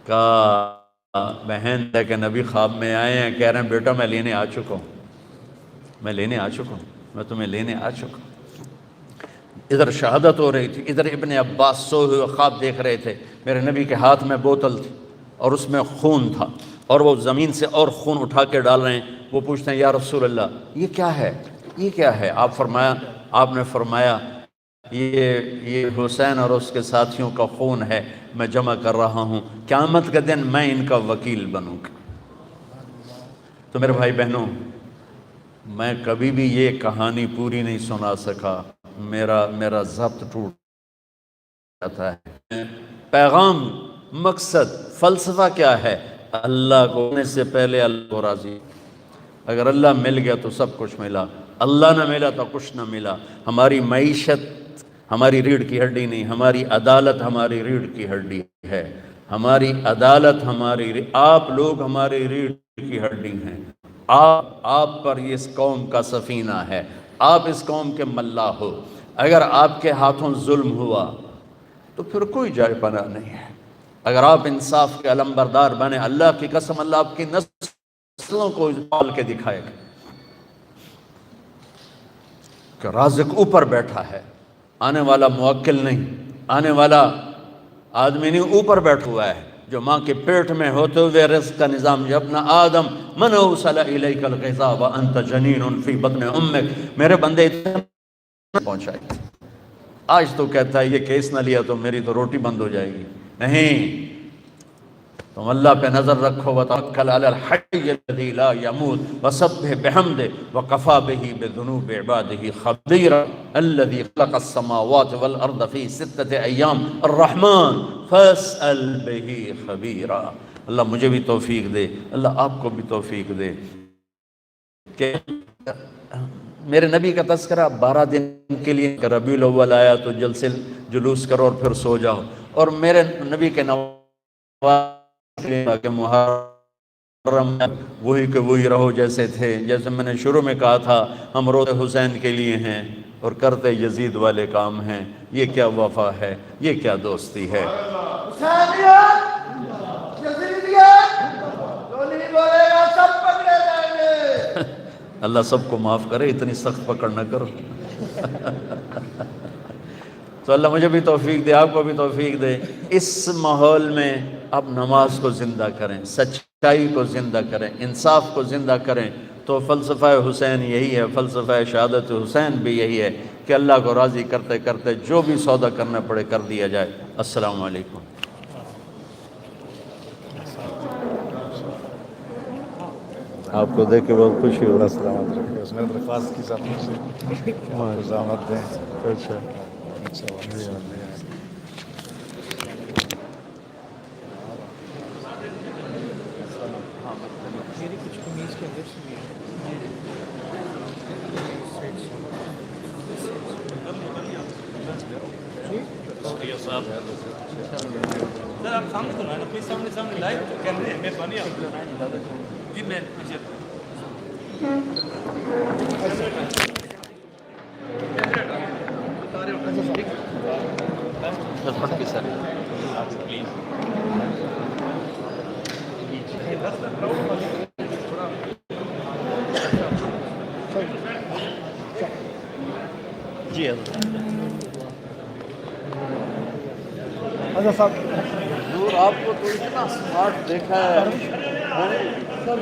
S1: کہا بہن کہ نبی خواب میں آئے ہیں، کہہ رہے ہیں بیٹا میں لینے آ چکا ہوں، میں لینے آ چکا ہوں، میں تمہیں لینے آ چکا ہوں۔ ادھر شہادت ہو رہی تھی، ادھر ابن عباس سوئے ہوئے خواب دیکھ رہے تھے، میرے نبی کے ہاتھ میں بوتل تھی اور اس میں خون تھا، اور وہ زمین سے اور خون اٹھا کے ڈال رہے ہیں۔ وہ پوچھتے ہیں یا رسول اللہ یہ کیا ہے، یہ کیا ہے؟ آپ نے فرمایا یہ حسین اور اس کے ساتھیوں کا خون ہے، میں جمع کر رہا ہوں، قیامت کے دن میں ان کا وکیل بنوں گا۔ تو میرے بھائی بہنوں، میں کبھی بھی یہ کہانی پوری نہیں سنا سکا، میرا ضبط ٹوٹ جاتا ہے۔ پیغام، مقصد، فلسفہ کیا ہے؟ اللہ کو ہونے سے پہلے اللہ کو راضی۔ اگر اللہ مل گیا تو سب کچھ ملا، اللہ نہ ملا تو کچھ نہ ملا۔ ہماری معیشت ہماری ریڑھ کی ہڈی نہیں، ہماری عدالت ہماری ریڑھ کی ہڈی ہے، ہماری عدالت آپ لوگ ہماری ریڑھ کی ہڈی ہیں۔ آپ پر اس قوم کا سفینہ ہے، آپ اس قوم کے ملا ہو۔ اگر آپ کے ہاتھوں ظلم ہوا تو پھر کوئی جائے پناہ نہیں ہے۔ اگر آپ انصاف کے علمبردار بنے، اللہ کی قسم اللہ آپ کی نسلوں کو پال کے دکھائے گا کہ رازق اوپر بیٹھا ہے، آنے والا موکل نہیں، آنے والا آدمی نہیں، اوپر بیٹھا ہوا ہے، جو ماں کے پیٹ میں ہوتے ہوئے رزق کا نظام۔ یا ابن آدم من اوصل الیک الغذاء وانت جنین فی بطن امک، میرے بندے اتنے پہنچائی۔ آج تو کہتا ہے یہ کیس نہ لیا تو میری تو روٹی بند ہو جائے گی۔ نہیں، تم اللہ پہ نظر رکھو، وتوکل علی الحی الذی لا یموت وسبح بحمدہ وکفی بہ بذنوب عبادہ خبیرا الذی خلق السماوات والارض فی ستۃ ایام الرحمن فاسأل بہ خبیرا۔ اللہ مجھے بھی توفیق دے، اللہ آپ کو بھی توفیق دے کہ میرے نبی کا تذکرہ 12 دن کے لیے، ربیع الاول آیا تو جلسے جلوس کرو اور پھر سو جاؤ، اور میرے نبی کے نواز کہ محرم وہی کہ وہی رہو جیسے تھے۔ جیسے میں نے شروع میں کہا تھا، ہم روتے حسین کے لیے ہیں اور کرتے یزید والے کام ہیں۔ یہ کیا وفا ہے، یہ کیا دوستی ہے۔
S2: حسینیت، یزیدیت، جو نہیں بولے گا سب پکڑے جائیں گے۔
S1: اللہ سب کو معاف کرے، اتنی سخت پکڑ نہ کرو۔ تو اللہ مجھے بھی توفیق دے، آپ کو بھی توفیق دے۔ اس ماحول میں اب نماز کو زندہ کریں، سچائی کو زندہ کریں، انصاف کو زندہ کریں۔ تو فلسفہ حسین یہی ہے، فلسفہ شہادت حسین بھی یہی ہے کہ اللہ کو راضی کرتے کرتے جو بھی سودا کرنا پڑے کر دیا جائے۔ السلام علیکم۔
S4: آپ کو دیکھ کے بہت خوشی ہو رہا۔ سلامت رکھے، اس میں درخواست کی سب سے زحمت دیں۔ اچھا
S3: سر آپ سامنے تو نا پلیز، سامنے لائیو کیمرے ہیں، مہربانی آپ جی میں
S1: جی
S4: اچھا صاحب،
S1: حضور آپ کو تو اتنا اسمارٹ دیکھا ہے۔
S4: سر